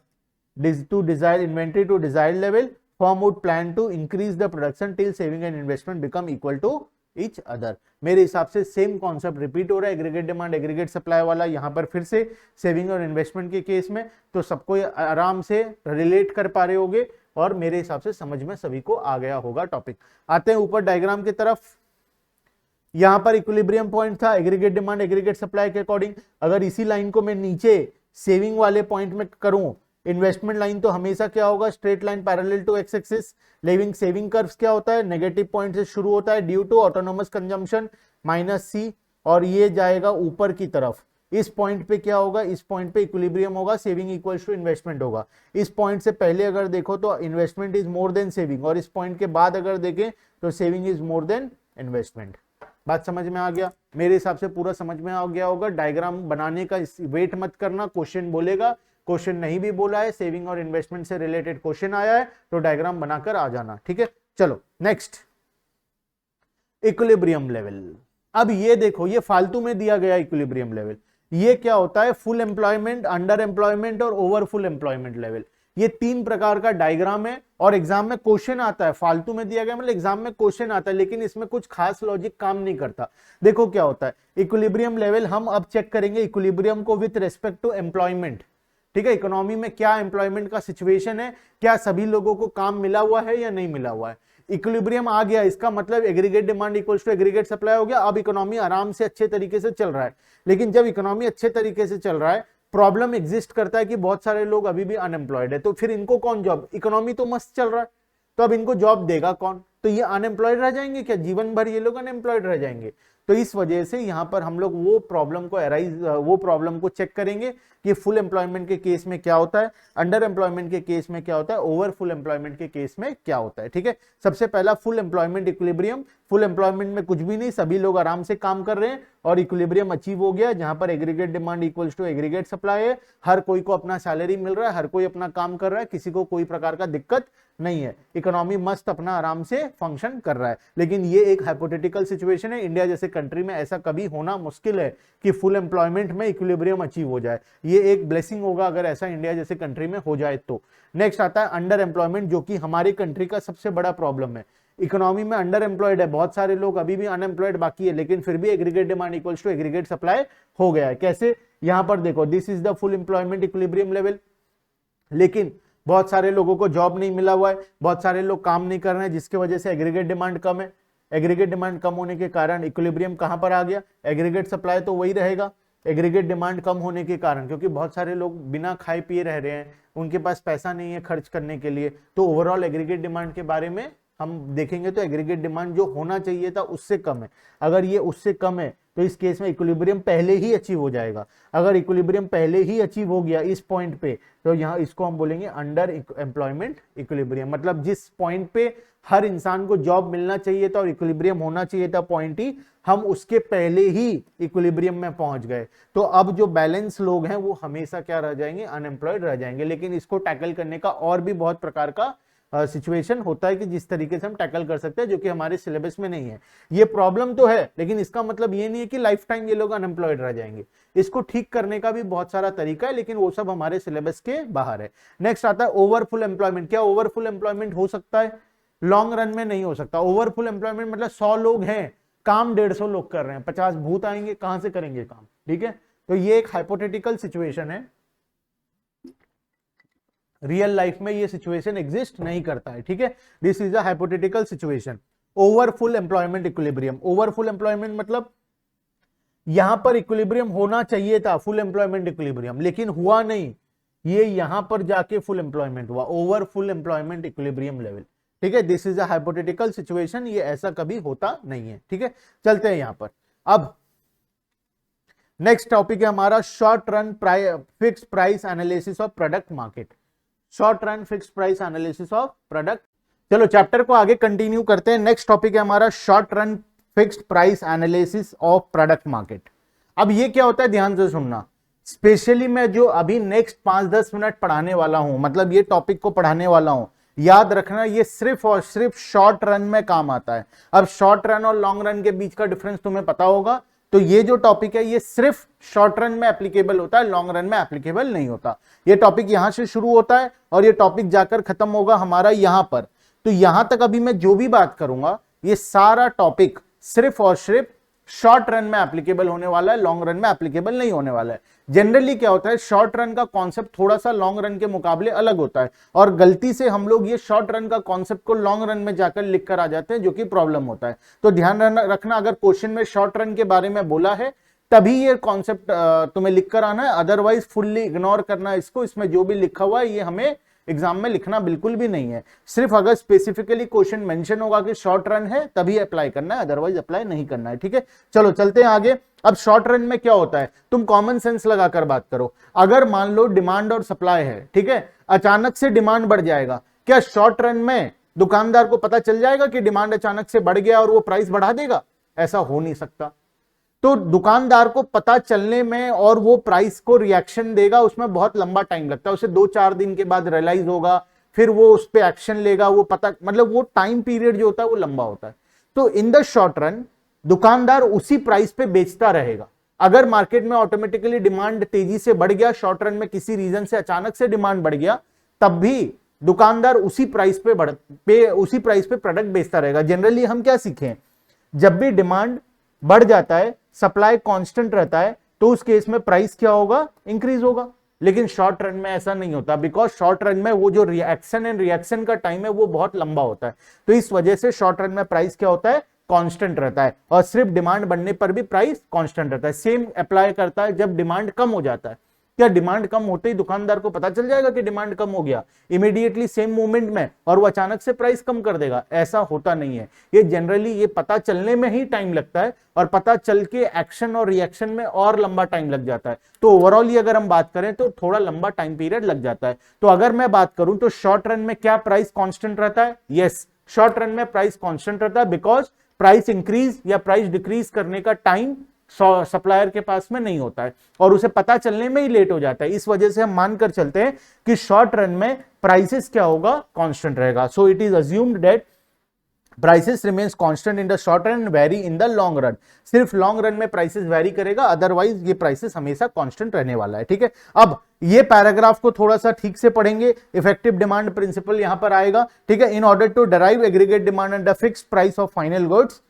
to desired inventory to desired level, firm would plan to increase the production till saving and investment become equal to each other. मेरे हिसाब से सेम कॉन्सेप्ट रिपीट हो रहा है, एग्रीगेट डिमांड एग्रीगेट सप्लाई वाला यहाँ पर फिर से सेविंग और इन्वेस्टमेंट के केस में। तो सबको आराम से रिलेट कर पा रहे होगे और मेरे हिसाब से समझ में सभी को आ गया होगा टॉपिक। आते हैं ऊपर डायग्राम की तरफ। यहाँ पर इक्विलिब्रियम पॉइंट था एग्रीगेट डिमांड एग्रीगेट सप्लाई के अकॉर्डिंग। अगर इसी लाइन को मैं नीचे सेविंग वाले पॉइंट में करूं, इन्वेस्टमेंट लाइन तो हमेशा क्या होगा, straight line parallel to X axis. Living saving curves क्या होता है, नेगेटिव पॉइंट से शुरू होता है due to autonomous consumption -C, और ये जाएगा ऊपर की तरफ इस पॉइंट पे क्या होगा, इस पॉइंट पे इक्विलिब्रियम होगा, सेविंग इक्वल्स टू इन्वेस्टमेंट होगा। इस पॉइंट से पहले अगर देखो तो investment is more then saving, और इस पॉइंट के बाद अगर देखें तो saving is more then investment. बात समझ में आ गया? मेरे हिसाब से पूरा समझ में आ गया होगा। डायग्राम बनाने का वेट मत करना, क्वेश्चन बोलेगा, क्वेश्चन नहीं भी बोला है, सेविंग और इन्वेस्टमेंट से रिलेटेड क्वेश्चन आया है तो डायग्राम बनाकर आ जाना, ठीक है। चलो नेक्स्ट, इक्विलिब्रियम लेवल। अब ये देखो, ये फालतू में दिया गया इक्विलिब्रियम लेवल। ये क्या होता है? फुल एम्प्लॉयमेंट, अंडर एम्प्लॉयमेंट और ओवर फुल एम्प्लॉयमेंट लेवल। ये तीन प्रकार का डायग्राम है और एग्जाम में क्वेश्चन आता है। फालतू में दिया गया मतलब एग्जाम में क्वेश्चन आता है, लेकिन इसमें कुछ खास लॉजिक काम नहीं करता। देखो क्या होता है, इक्विलिब्रियम लेवल हम अब चेक करेंगे इक्विलिब्रियम को विथ रेस्पेक्ट टू एम्प्लॉयमेंट, ठीक है। इकोनॉमी में क्या एम्प्लॉयमेंट का सिचुएशन है, क्या सभी लोगों को काम मिला हुआ है या नहीं मिला हुआ है। इक्विलिब्रियम आ गया, इसका मतलब aggregate demand equals to aggregate supply हो गया। अब इकोनॉमी आराम से अच्छे तरीके से चल रहा है। लेकिन जब इकोनॉमी अच्छे तरीके से चल रहा है, प्रॉब्लम एग्जिस्ट करता है कि बहुत सारे लोग अभी भी अनएम्प्लॉयड है, तो फिर इनको कौन जॉब, इकोनॉमी तो मस्त चल रहा है तो अब इनको जॉब देगा कौन? तो ये अनएम्प्लॉयड रह जाएंगे क्या? जीवन भर ये लोग अनएम्प्लॉयड रह जाएंगे। तो इस वजह से यहां पर हम लोग वो प्रॉब्लम को चेक करेंगे कि फुल एम्प्लॉयमेंट के केस में क्या होता है, अंडर एम्प्लॉयमेंट के केस में क्या होता है, ओवर फुल एम्प्लॉयमेंट के केस में क्या होता है, ठीक है। सबसे पहला full employment equilibrium. Full employment में कुछ भी नहीं, सभी लोग आराम से काम कर रहे हैं और इक्विलिब्रियम अचीव हो गया, जहां पर aggregate demand equals to aggregate supply है। हर कोई को अपना सैलरी मिल रहा है, हर कोई अपना काम कर रहा है, किसी को कोई प्रकार का दिक्कत नहीं है, इकोनॉमी मस्त अपना आराम से फंक्शन कर रहा है। लेकिन ये एक हाइपोथेटिकल सिचुएशन है, इंडिया जैसे कंट्री में ऐसा कभी होना मुश्किल है कि फुल एम्प्लॉयमेंट में इक्विलिब्रियम अचीव हो जाए। ये एक ब्लेसिंग होगा अगर ऐसा इंडिया जैसे कंट्री में हो जाए तो। नेक्स्ट आता है अंडर एम्प्लॉयमेंट, जो कि हमारी कंट्री का सबसे बड़ा प्रॉब्लम है। इकोनॉमी में अंडर एम्प्लॉयड है, बहुत सारे लोग अभी भी अनएम्प्लॉयड बाकी है, लेकिन फिर भी aggregate demand equals to aggregate supply हो गया है। कैसे? यहां पर देखो, this is the full employment equilibrium level, लेकिन बहुत सारे लोगों को जॉब नहीं मिला हुआ है, बहुत सारे लोग काम नहीं कर रहे हैं, जिसकी वजह से एग्रीगेट डिमांड कम है। एग्रीगेट डिमांड कम होने के कारण इक्विलिब्रियम कहां पर आ गया? एग्रीगेट सप्लाई तो वही रहेगा। एग्रीगेट डिमांड कम होने के कारण, क्योंकि बहुत सारे लोग बिना खाए पिए रह रहे हैं, उनके पास पैसा नहीं है खर्च करने के लिए, तो ओवरऑल एग्रीगेट डिमांड के बारे में हम देखेंगे तो एग्रीगेट डिमांड जो होना चाहिए था उससे कम है। अगर ये उससे कम है तो इस केस में इक्विलिब्रियम पहले ही अचीव हो जाएगा। अगर इक्विलिब्रियम पहले ही अचीव हो गया इस पॉइंट पे, तो यहाँ इसको हम बोलेंगे अंडर एम्प्लॉयमेंट इक्विलिब्रियम। मतलब जिस पॉइंट पे हर इंसान को जॉब मिलना चाहिए था और इक्विलिब्रियम होना चाहिए था पॉइंट ही, हम उसके पहले ही इक्विलिब्रियम में पहुंच गए। तो अब जो बैलेंस लोग हैं वो हमेशा क्या रह जाएंगे? अनएम्प्लॉयड रह जाएंगे। लेकिन इसको टैकल करने का और भी बहुत प्रकार का सिचुएशन होता है कि जिस तरीके से हम टैकल कर सकते हैं, जो कि हमारे सिलेबस में नहीं है। ये प्रॉब्लम तो है, लेकिन इसका मतलब ये नहीं है कि लाइफ टाइम ये लोग अनएम्प्लॉयड रह जाएंगे। इसको ठीक करने का भी बहुत सारा तरीका है, लेकिन वो सब हमारे सिलेबस के बाहर है। नेक्स्ट आता है ओवरफुल एम्प्लॉयमेंट। क्या ओवरफुल एम्प्लॉयमेंट हो सकता है? लॉन्ग रन में नहीं हो सकता। ओवरफुल एम्प्लॉयमेंट मतलब 100 लोग हैं, काम 150 लोग कर रहे हैं, 50 भूत आएंगे, कहां से करेंगे काम, ठीक है। तो ये एक हाइपोथेटिकल सिचुएशन है, रियल लाइफ में ये सिचुएशन एग्जिस्ट नहीं करता है, ठीक है। This is a hypothetical situation. Overfull employment equilibrium. Overfull employment मतलब यहां पर इक्विलिब्रियम होना चाहिए था, फुल एम्प्लॉयमेंट इक्विलिब्रियम, लेकिन हुआ नहीं, ये यहां पर जाके फुल एम्प्लॉयमेंट हुआ, over full employment equilibrium level, ठीक है। This is a hypothetical situation, ये ऐसा कभी होता नहीं है, ठीक है। चलते हैं यहां पर। अब नेक्स्ट टॉपिक है हमारा short run fix price analysis of product market. Short run fix price analysis of product. चलो चैप्टर को आगे कंटिन्यू करते हैं। नेक्स्ट टॉपिक है हमारा short run fixed price analysis of product market. अब ये क्या होता है, ध्यान से सुनना। स्पेशली मैं जो अभी नेक्स्ट 5-10 मिनट पढ़ाने वाला हूं, मतलब ये टॉपिक को पढ़ाने वाला हूं, याद रखना ये सिर्फ और सिर्फ शॉर्ट रन में काम आता है। अब शॉर्ट रन और लॉन्ग रन के बीच का डिफरेंस तुम्हें पता होगा, तो ये जो टॉपिक है ये सिर्फ शॉर्ट रन में एप्लीकेबल होता है, लॉन्ग रन में एप्लीकेबल नहीं होता। ये टॉपिक यहां से शुरू होता है और ये टॉपिक जाकर खत्म होगा हमारा यहां पर। तो यहां तक अभी मैं जो भी बात करूंगा ये सारा टॉपिक सिर्फ और सिर्फ शॉर्ट रन में एप्लीकेबल होने वाला है, लॉन्ग रन में एप्लीकेबल नहीं होने वाला है। जनरली क्या होता है, शॉर्ट रन का कॉन्सेप्ट थोड़ा सा लॉन्ग रन के मुकाबले अलग होता है, और गलती से हम लोग ये शॉर्ट रन का कॉन्सेप्ट को लॉन्ग रन में जाकर लिख कर आ जाते हैं, जो कि प्रॉब्लम होता है। तो ध्यान रखना, अगर क्वेश्चन में शॉर्ट रन के बारे में बोला है तभी ये कॉन्सेप्ट तुम्हें लिख कर आना है, अदरवाइज फुल्ली इग्नोर करना इसको। इसमें जो भी लिखा हुआ है ये हमें एग्जाम में लिखना बिल्कुल भी नहीं है। सिर्फ अगर स्पेसिफिकली क्वेश्चन मेंशन होगा कि शॉर्ट रन है तभी अप्लाई करना है, अदरवाइज अप्लाई नहीं करना है। ठीक है, चलो चलते हैं आगे। अब शॉर्ट रन में क्या होता है, तुम कॉमन सेंस लगाकर बात करो। अगर मान लो डिमांड और सप्लाई है, ठीक है, अचानक से डिमांड बढ़ जाएगा, क्या शॉर्ट रन में दुकानदार को पता चल जाएगा कि डिमांड अचानक से बढ़ गया और वो प्राइस बढ़ा देगा? ऐसा हो नहीं सकता। तो दुकानदार को पता चलने में और वो प्राइस को रिएक्शन देगा, उसमें बहुत लंबा टाइम लगता है। उसे 2-4 दिन के बाद रियलाइज होगा, फिर वो उस पर एक्शन लेगा, वो पता, मतलब वो टाइम पीरियड जो होता है वो लंबा होता है। तो इन द शॉर्ट रन दुकानदार उसी प्राइस पे बेचता रहेगा। अगर मार्केट में ऑटोमेटिकली डिमांड तेजी से बढ़ गया, शॉर्ट रन में किसी रीजन से अचानक से डिमांड बढ़ गया, तब भी दुकानदार उसी प्राइस पे प्रोडक्ट बेचता रहेगा। जनरली हम क्या सीखे, जब भी डिमांड बढ़ जाता है, सप्लाई कांस्टेंट रहता है, तो उस केस में प्राइस क्या होगा, इंक्रीज होगा। लेकिन शॉर्ट रन में ऐसा नहीं होता, बिकॉज शॉर्ट रन में वो जो रिएक्शन एंड रिएक्शन का टाइम है वो बहुत लंबा होता है। तो इस वजह से शॉर्ट रन में प्राइस क्या होता है, कांस्टेंट रहता है, और सिर्फ डिमांड बढ़ने पर भी प्राइस कांस्टेंट रहता है। सेम अप्लाई करता है जब डिमांड कम हो जाता है। क्या डिमांड कम होते ही दुकानदार को पता चल जाएगा कि डिमांड कम हो गया इमीडिएटली सेम मोमेंट में, और वो अचानक से प्राइस कम कर देगा? ऐसा होता नहीं है। ये जनरली ये पता चलने में ही टाइम लगता है, और पता चल के एक्शन और रिएक्शन में और लंबा टाइम लग जाता है। तो ओवरऑल अगर हम बात करें तो थोड़ा लंबा टाइम पीरियड लग जाता है। तो अगर मैं बात करूं तो शॉर्ट रन में क्या प्राइस कांस्टेंट रहता है? यस, शॉर्ट रन में प्राइस कांस्टेंट रहता है, बिकॉज प्राइस इंक्रीज या प्राइस डिक्रीज करने का टाइम सप्लायर के पास में नहीं होता है, और उसे पता चलने में ही लेट हो जाता है। इस वजह से हम मानकर चलते हैं कि शॉर्ट रन में प्राइसेस क्या होगा, कांस्टेंट रहेगा। So it is assumed that prices remains constant in the short run, very in the long run. सिर्फ लॉन्ग रन में प्राइसेस वेरी करेगा, अदरवाइज ये प्राइसेस हमेशा कांस्टेंट रहने वाला है। ठीक है, अब ये पैराग्राफ को थोड़ा सा ठीक से पढ़ेंगे। इफेक्टिव डिमांड प्रिंसिपल यहां पर आएगा। ठीक है, in order to derive aggregate demand and the fixed price of final goods,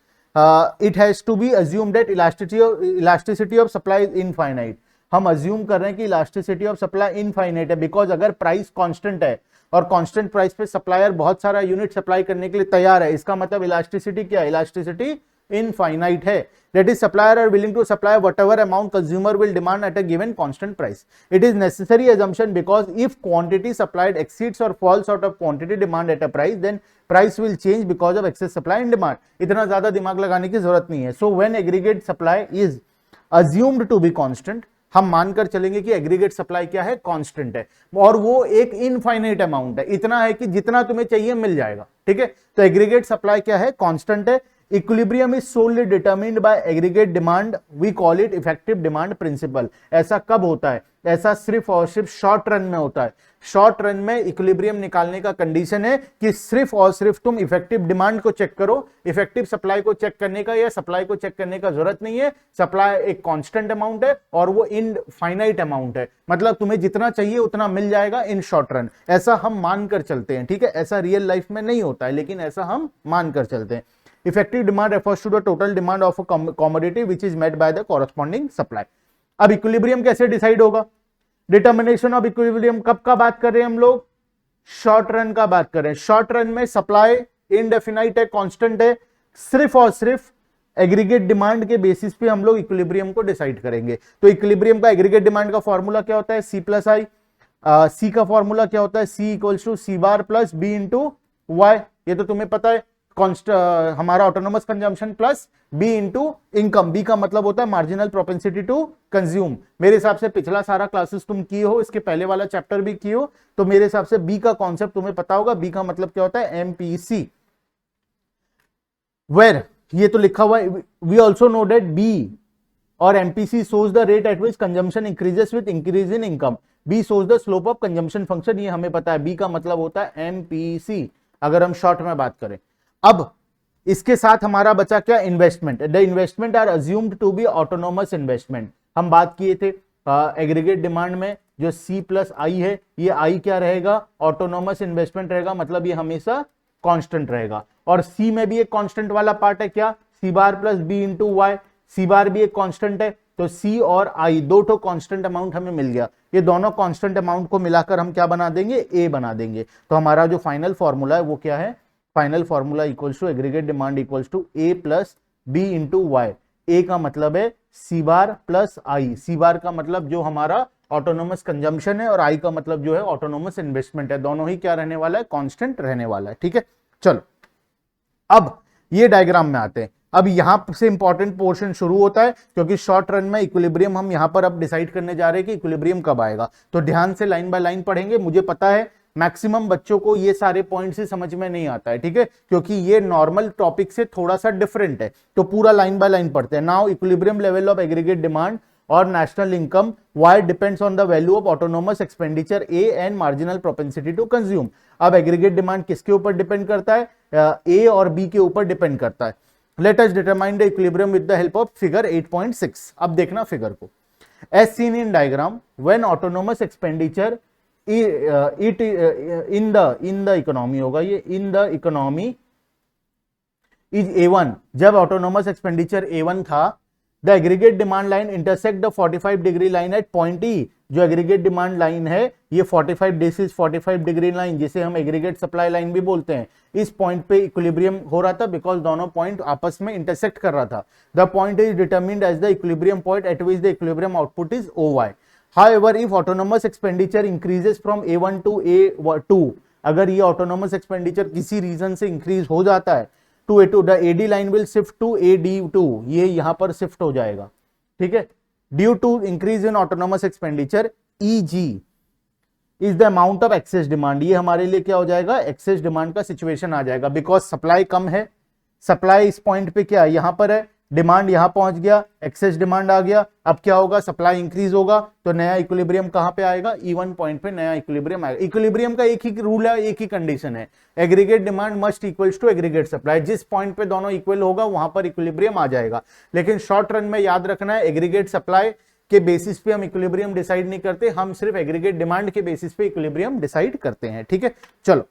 it has to be assumed that elasticity of supply is infinite। हम assume कर रहे हैं कि elasticity of supply infinite है, because अगर प्राइस कांस्टेंट है और constant price पे सप्लायर बहुत सारा यूनिट सप्लाई करने के लिए तैयार है, इसका मतलब इलास्टिसिटी क्या है, इलास्टिसिटी इनफाइनाइट है। That is, supplier are willing to supply whatever amount consumer will demand at a given constant price. It is necessary assumption because if quantity supplied exceeds or falls out of quantity demand at a price, then price will change because of excess supply and demand। इतना ज्यादा दिमाग लगाने की जरूरत नहीं है। So when aggregate supply is assumed to be constant, हम मानकर चलेंगे कि एग्रीगेट सप्लाई क्या है, कांस्टेंट है, और वो एक इनफाइनाइट अमाउंट है, इतना है कि जितना तुम्हें चाहिए मिल जाएगा। ठीक है, तो एग्रीगेट सप्लाई क्या है, कांस्टेंट है। Equilibrium is solely determined by aggregate demand, we call it effective demand principle. ऐसा कब होता है, ऐसा सिर्फ और सिर्फ शॉर्ट रन में होता है। शॉर्ट रन में इक्विलिब्रियम निकालने का कंडीशन है कि सिर्फ और सिर्फ तुम इफेक्टिव डिमांड को चेक करो, इफेक्टिव सप्लाई को चेक करने का या सप्लाई को चेक करने का जरूरत नहीं है। सप्लाई एक कांस्टेंट अमाउंट है और वो इनफाइनाइट अमाउंट है, मतलब तुम्हें जितना चाहिए उतना मिल जाएगा इन शॉर्ट रन। ऐसा हम मानकर चलते हैं। ठीक है, ऐसा रियल लाइफ में नहीं होता है, लेकिन ऐसा हम मानकर चलते हैं। Effective demand refers to the total demand of a commodity which is met by the corresponding supply। अब इक्विलिब्रियम कैसे डिसाइड होगा, डिटर्मिनेशन ऑफ इक्विलिब्रियम कब का बात कर रहे हैं हम लोग, शॉर्ट रन का बात कर रहे हैं। शॉर्ट रन में सप्लाई इनडेफिनाइट है, कांस्टेंट है, सिर्फ और सिर्फ एग्रीगेट डिमांड के बेसिस पे हम लोग इक्विलिब्रियम को डिसाइड करेंगे। तो इक्विलिब्रियम का एग्रीगेट डिमांड का फॉर्मूला क्या होता है, सी प्लस आई। सी का फॉर्मूला क्या होता है, C equals to C bar plus B into Y, ये तो तुम्हें पता है। हमारा autonomous consumption plus B into income, B का मतलब होता है मार्जिनल प्रोपेंसिटी टू कंज्यूम। मेरे हिसाब से पिछला सारा क्लासेस तुम किए हो, इसके पहले वाला चैप्टर भी किए हो, तो मेरे हिसाब से बी का कॉन्सेप्ट तुम्हें पता होगा। बी का मतलब क्या होता है, एमपीसी, वेर ये तो लिखा हुआ है। We also know that B और MPC shows the rate at which consumption increases with increase in income। B shows the slope of consumption function, ये हमें पता है। बी का मतलब होता है एमपीसी, अगर हम शॉर्ट में बात करें। अब इसके साथ हमारा बचा क्या, investment. The investment are assumed to be autonomous investment. हम बात किए थे एग्रीगेट डिमांड में जो सी प्लस आई है, ये आई क्या रहेगा, ऑटोनोमस इन्वेस्टमेंट रहेगा, मतलब ये हमेशा कांस्टेंट रहेगा। और सी में भी एक कांस्टेंट वाला पार्ट है क्या, सी bar plus B into Y. सी बार भी एक कांस्टेंट है, तो सी और आई दो ठो कांस्टेंट अमाउंट हमें मिल गया। ये दोनों कांस्टेंट अमाउंट को मिलाकर हम क्या बना देंगे, ए बना देंगे। तो हमारा जो फाइनल फॉर्मूला है वो क्या है, final formula equals to aggregate demand equals to A plus B into Y. A का मतलब है सी बार प्लस आई, सी बार का मतलब जो हमारा ऑटोनोमस कंजम्पशन है, और आई का मतलब जो है ऑटोनोमस इन्वेस्टमेंट है। दोनों ही क्या रहने वाला है, कांस्टेंट रहने वाला है। ठीक है, चलो अब ये डायग्राम में आते हैं। अब यहां से इंपॉर्टेंट पोर्शन शुरू होता है, क्योंकि शॉर्ट रन में इक्विलिब्रियम हम यहां पर अब डिसाइड करने जा रहे हैं कि इक्विलिब्रियम कब आएगा। तो ध्यान से लाइन बाय लाइन पढ़ेंगे। मुझे पता है मैक्सिमम बच्चों को ये सारे पॉइंट्स ही समझ में नहीं आता है, ठीक है, क्योंकि ये नॉर्मल टॉपिक से थोड़ा सा डिफरेंट है। तो पूरा लाइन बाय लाइन पढ़ते हैं। Now equilibrium level of aggregate demand और national income Y depends on the value of autonomous expenditure A and marginal propensity to consume. अब एग्रीगेट डिमांड किसके ऊपर डिपेंड करता है, ए और बी के ऊपर डिपेंड करता है। Let us determine the equilibrium with the help of figure 8.6। अब देखना फिगर को, as seen in diagram when autonomous expenditure it in the economy होगा, ये इन द इकोनॉमी इज A1। जब ऑटोनोमस एक्सपेंडिचर A1 था, the aggregate demand line intersect the 45 degree line at point E। जो aggregate demand line है ये 45 degree line, जिसे हम aggregate supply line भी बोलते हैं, इस पॉइंट पे इक्विलिब्रियम हो रहा था, बिकॉज दोनों पॉइंट आपस में इंटरसेक्ट कर रहा था। The point is determined as the equilibrium point at which the equilibrium output is OY। However, if autonomous expenditure increases from A1 to A2, अगर ये autonomous expenditure किसी रीजन से इंक्रीज हो जाता है to A2, the AD line will shift to AD2, ये यहां पर शिफ्ट हो जाएगा। ठीक है, due to increase in autonomous expenditure EG is the amount of excess demand. ये हमारे लिए क्या हो जाएगा, एक्सेस डिमांड का सिचुएशन आ जाएगा, बिकॉज सप्लाई कम है। सप्लाई इस पॉइंट पे क्या है, यहां पर है, डिमांड यहां पहुंच गया, एक्सेस डिमांड आ गया। अब क्या होगा, सप्लाई इंक्रीज होगा, तो नया इक्विलिब्रियम कहां पे आएगा, E1 पॉइंट पे नया इक्विलिब्रियम आएगा। इक्विलिब्रियम का एक ही रूल है, एक ही कंडीशन है, aggregate demand must equals to aggregate supply. जिस पॉइंट पे दोनों इक्वल होगा वहां पर इक्विलिब्रियम आ जाएगा। लेकिन शॉर्ट रन में याद रखना है, एग्रीगेट सप्लाई के बेसिस पे हम इक्विलिब्रियम डिसाइड नहीं करते, हम सिर्फ एग्रीगेट डिमांड के बेसिस पे इक्विलिब्रियम डिसाइड करते हैं। ठीक है, चलो,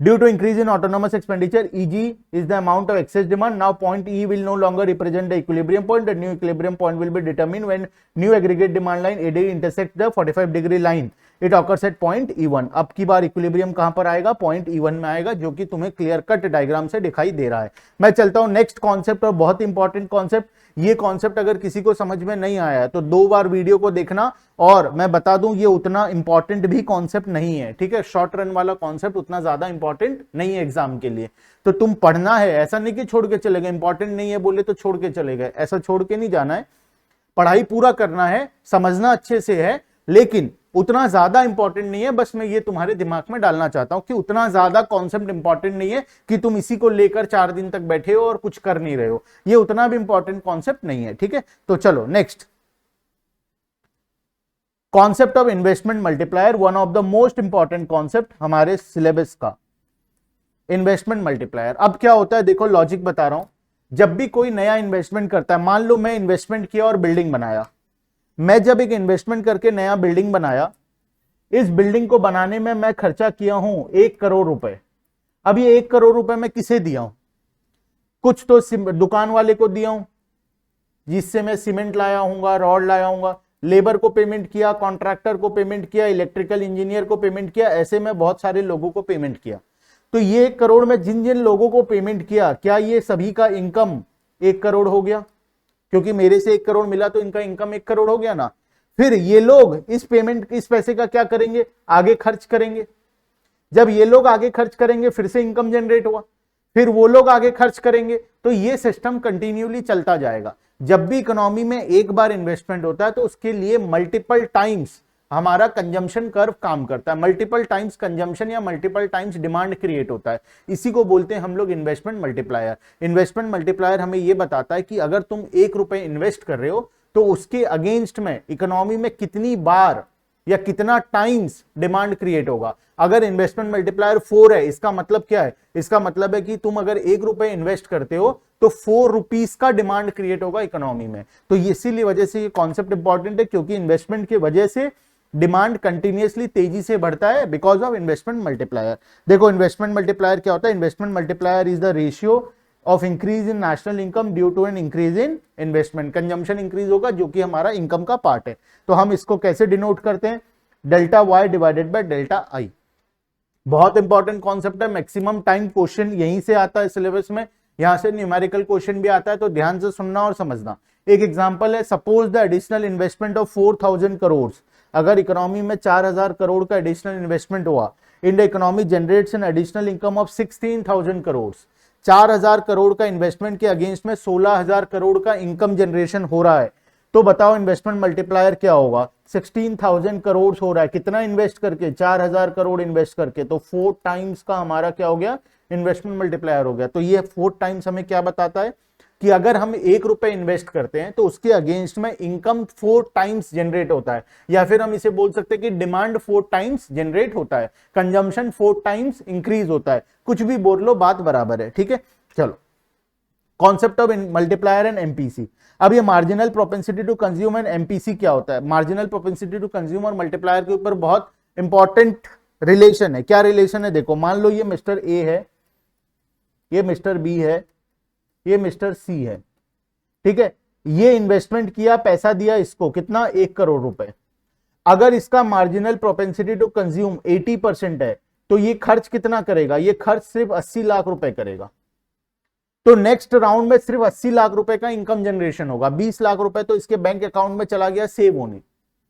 due to increase in autonomous expenditure EG is the amount of excess demand. Now point E will no longer represent the equilibrium point. The new equilibrium point will be determined when new aggregate demand line AD intersect the 45 degree line. It occurs at point E1। अब की बार equilibrium कहां पर आएगा, point E1 में आएगा, जो कि तुम्हें क्लियर कट डायग्राम से दिखाई दे रहा है। मैं चलता हूं नेक्स्ट कॉन्सेप्ट, और बहुत इंपॉर्टेंट कॉन्सेप्ट। ये कॉन्सेप्ट अगर किसी को समझ में नहीं आया है तो 2 बार वीडियो को देखना, और मैं बता दूं ये उतना इंपॉर्टेंट भी कॉन्सेप्ट नहीं है। ठीक है, शॉर्ट रन वाला कॉन्सेप्ट उतना ज्यादा इंपॉर्टेंट नहीं है एग्जाम के लिए, तो तुम पढ़ना है। ऐसा नहीं कि छोड़ के चले गए, इंपॉर्टेंट नहीं है बोले तो छोड़ के चले गए, ऐसा छोड़ के नहीं जाना है। पढ़ाई पूरा करना है, समझना अच्छे से है, लेकिन उतना ज्यादा इंपॉर्टेंट नहीं है। बस मैं ये तुम्हारे दिमाग में डालना चाहता हूं कि उतना ज्यादा कॉन्सेप्ट इंपॉर्टेंट नहीं है कि तुम इसी को लेकर 4 दिन तक बैठे हो और कुछ कर नहीं रहे हो, ये उतना भी इंपॉर्टेंट कॉन्सेप्ट नहीं है। ठीक है, तो चलो next, concept of investment multiplier, one of the most important concept हमारे सिलेबस का, इन्वेस्टमेंट मल्टीप्लायर। अब क्या होता है, देखो लॉजिक बता रहा हूं। जब भी कोई नया इन्वेस्टमेंट करता है, मान लो मैं इन्वेस्टमेंट किया और बिल्डिंग बनाया, मैं जब एक इन्वेस्टमेंट करके नया बिल्डिंग बनाया, इस बिल्डिंग को बनाने में मैं खर्चा किया हूं 1 करोड़ रुपए। अब ये 1 करोड़ रुपए मैं किसे दिया हूं, कुछ तो दुकान वाले को दिया हूं, जिससे मैं सीमेंट लाया हूंगा, रॉड लाया हूंगा, लेबर को पेमेंट किया, कॉन्ट्रैक्टर को पेमेंट किया, इलेक्ट्रिकल इंजीनियर को पेमेंट किया, ऐसे में बहुत सारे लोगों को पेमेंट किया। तो ये 1 करोड़ में जिन जिन लोगों को पेमेंट किया, क्या ये सभी का इनकम 1 करोड़ हो गया? क्योंकि मेरे से 1 करोड़ मिला तो इनका इनकम 1 करोड़ हो गया ना। फिर ये लोग इस पैसे का क्या करेंगे, आगे खर्च करेंगे। जब ये लोग आगे खर्च करेंगे फिर से इनकम जनरेट हुआ, फिर वो लोग आगे खर्च करेंगे, तो ये सिस्टम कंटिन्यूली चलता जाएगा। जब भी इकोनॉमी में एक बार इन्वेस्टमेंट होता है तो उसके लिए मल्टीपल टाइम्स हमारा कंजम्पशन कर्व काम करता है, मल्टीपल टाइम्स कंजम्पशन या मल्टीपल टाइम्स डिमांड क्रिएट होता है। इसी को बोलते हैं हम लोग इन्वेस्टमेंट मल्टीप्लायर। इन्वेस्टमेंट मल्टीप्लायर हमें यह बताता है कि अगर तुम 1 रुपए इन्वेस्ट कर रहे हो तो उसके अगेंस्ट में इकोनॉमी में कितनी बार या कितना टाइम्स डिमांड क्रिएट होगा। अगर इन्वेस्टमेंट मल्टीप्लायर 4 है, इसका मतलब क्या है, इसका मतलब है कि तुम अगर 1 रुपए इन्वेस्ट करते हो तो 4 रुपीस का डिमांड क्रिएट होगा इकोनॉमी में। तो इसीलिए वजह से ये कॉन्सेप्ट इंपॉर्टेंट है, क्योंकि इन्वेस्टमेंट की वजह से डिमांड कंटिन्यूअसली तेजी से बढ़ता है बिकॉज ऑफ इन्वेस्टमेंट मल्टीप्लायर। देखो इन्वेस्टमेंट मल्टीप्लायर क्या होता है, investment multiplier is the ratio of increase in national income due to an increase in investment. Consumption increase होगा जो कि हमारा इनकम का पार्ट है। तो हम इसको कैसे डिनोट करते हैं, delta Y divided by delta I. बहुत इंपॉर्टेंट कॉन्सेप्ट है, मैक्सिमम टाइम क्वेश्चन यहीं से आता है सिलेबस में, यहां से न्यूमेरिकल क्वेश्चन भी आता है, तो ध्यान से सुनना और समझना। एक एग्जांपल है, suppose the additional investment of 4000 crore. अगर इकोनॉमी में 4000 करोड़ का एडिशनल इन्वेस्टमेंट हुआ, इन the economy generates an additional income of 16,000 crore. 4000 crore का इन्वेस्टमेंट के अगेंस्ट में 16,000 करोड़ का इनकम जनरेशन हो रहा है, तो बताओ इन्वेस्टमेंट मल्टीप्लायर क्या होगा? 16,000 करोड़ हो रहा है, कितना इन्वेस्ट करके? 4000 करोड़ इन्वेस्ट करके, तो 4 टाइम्स का हमारा क्या हो गया? इन्वेस्टमेंट मल्टीप्लायर हो गया। तो ये 4 टाइम्स हमें क्या बताता है कि अगर हम 1 रुपए इन्वेस्ट करते हैं तो उसके अगेंस्ट में इनकम 4 टाइम्स जनरेट होता है, या फिर हम इसे बोल सकते हैं कि डिमांड 4 टाइम्स जनरेट होता है, कंजम्पशन 4 टाइम्स इंक्रीज होता है। कुछ भी बोल लो, बात बराबर है, ठीक है। चलो, concept of multiplier and MPC. अब ये marginal propensity to consume and MPC क्या होता है? मार्जिनल प्रोपेंसिटी टू कंज्यूम और मल्टीप्लायर के ऊपर बहुत इंपॉर्टेंट रिलेशन है। क्या रिलेशन है? देखो, मान लो ये मिस्टर ए है, ये मिस्टर बी है, ये मिस्टर सी है, ठीक है। ये इन्वेस्टमेंट किया, पैसा दिया इसको, कितना? 1 करोड़ रुपए। अगर इसका मार्जिनल प्रोपेंसिटी टू कंज्यूम 80% है, तो ये खर्च कितना करेगा? ये खर्च सिर्फ 80 लाख रुपए करेगा। तो नेक्स्ट राउंड में सिर्फ 80 लाख रुपए का इनकम जनरेशन होगा। 20 लाख रुपए तो इसके बैंक अकाउंट में चला गया सेव होने,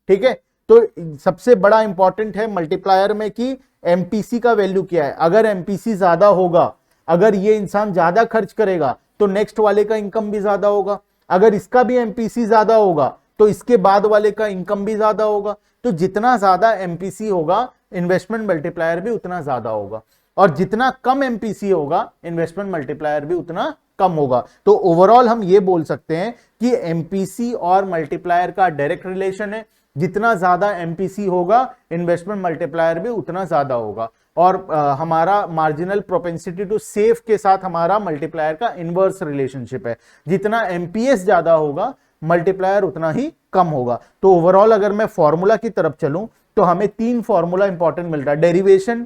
ठीक है। तो सबसे बड़ा इंपॉर्टेंट है मल्टीप्लायर में कि एमपीसी का वैल्यू क्या है। अगर एमपीसी ज्यादा होगा, अगर ये इंसान ज्यादा खर्च करेगा, तो नेक्स्ट वाले का इनकम भी ज्यादा होगा। अगर इसका भी एमपीसी ज्यादा होगा, तो इसके बाद वाले का इनकम भी ज्यादा होगा। तो जितना ज्यादा एमपीसी होगा, इन्वेस्टमेंट मल्टीप्लायर भी उतना ज्यादा होगा, और जितना कम एमपीसी होगा, इन्वेस्टमेंट मल्टीप्लायर भी उतना कम होगा। तो ओवरऑल हम ये बोल सकते हैं कि एमपीसी और मल्टीप्लायर का डायरेक्ट रिलेशन है। जितना ज्यादा एमपीसी होगा, इन्वेस्टमेंट मल्टीप्लायर भी उतना ज्यादा होगा। और हमारा मार्जिनल प्रोपेंसिटी टू सेव के साथ हमारा मल्टीप्लायर का इनवर्स रिलेशनशिप है। जितना एमपीएस ज्यादा होगा, मल्टीप्लायर उतना ही कम होगा। तो ओवरऑल अगर मैं फॉर्मूला की तरफ चलूं, तो हमें 3 फॉर्मूला इंपॉर्टेंट मिल रहा है। Derivation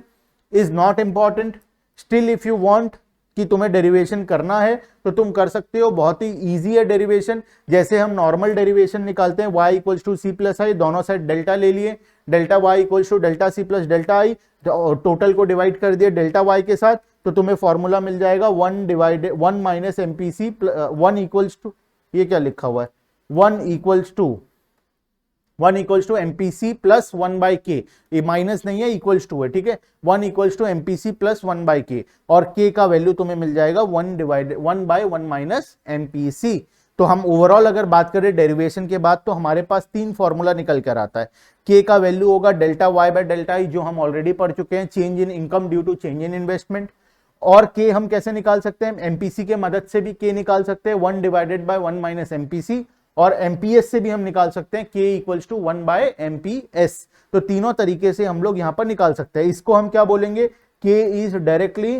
is not important, still if you want कि तुम्हें डेरिवेशन करना है तो तुम कर सकते हो, बहुत ही इजी है डेरिवेशन। जैसे हम नॉर्मल डेरिवेशन निकालते हैं, y equals to C plus I, दोनों साइड डेल्टा ले लिए, delta y equals to delta C plus delta I, total को डिवाइड कर दिया डेल्टा y के साथ, तो तुम्हें फॉर्मूला मिल जाएगा 1 माइनस एमपीसी 1 इक्वल्स टू, ये क्या लिखा हुआ है, 1 equals to MPC plus 1 by K, ये माइनस नहीं है, इक्वल्स टू है, ठीक है। 1 equals to MPC plus 1 by K, और के का वैल्यू तुम्हें मिल जाएगा 1 बाई 1 माइनस एमपीसी। तो हम ओवरऑल अगर बात करें डेरिवेशन के बाद, तो हमारे पास 3 फॉर्मूला निकल कर आता है। के का वैल्यू होगा delta Y by delta I, जो हम ऑलरेडी पढ़ चुके हैं, change in income due to change in investment. और के हम कैसे निकाल सकते हैं? एमपीसी के मदद से भी के निकाल सकते हैं, 1 डिवाइडेड बाय 1 माइनस एमपीसी। और एमपीएस से भी हम निकाल सकते हैं, के इक्वल्स टू 1 बाय एमपीएस। तो तीनों तरीके से हम लोग यहां पर निकाल सकते हैं। इसको हम क्या बोलेंगे? K is directly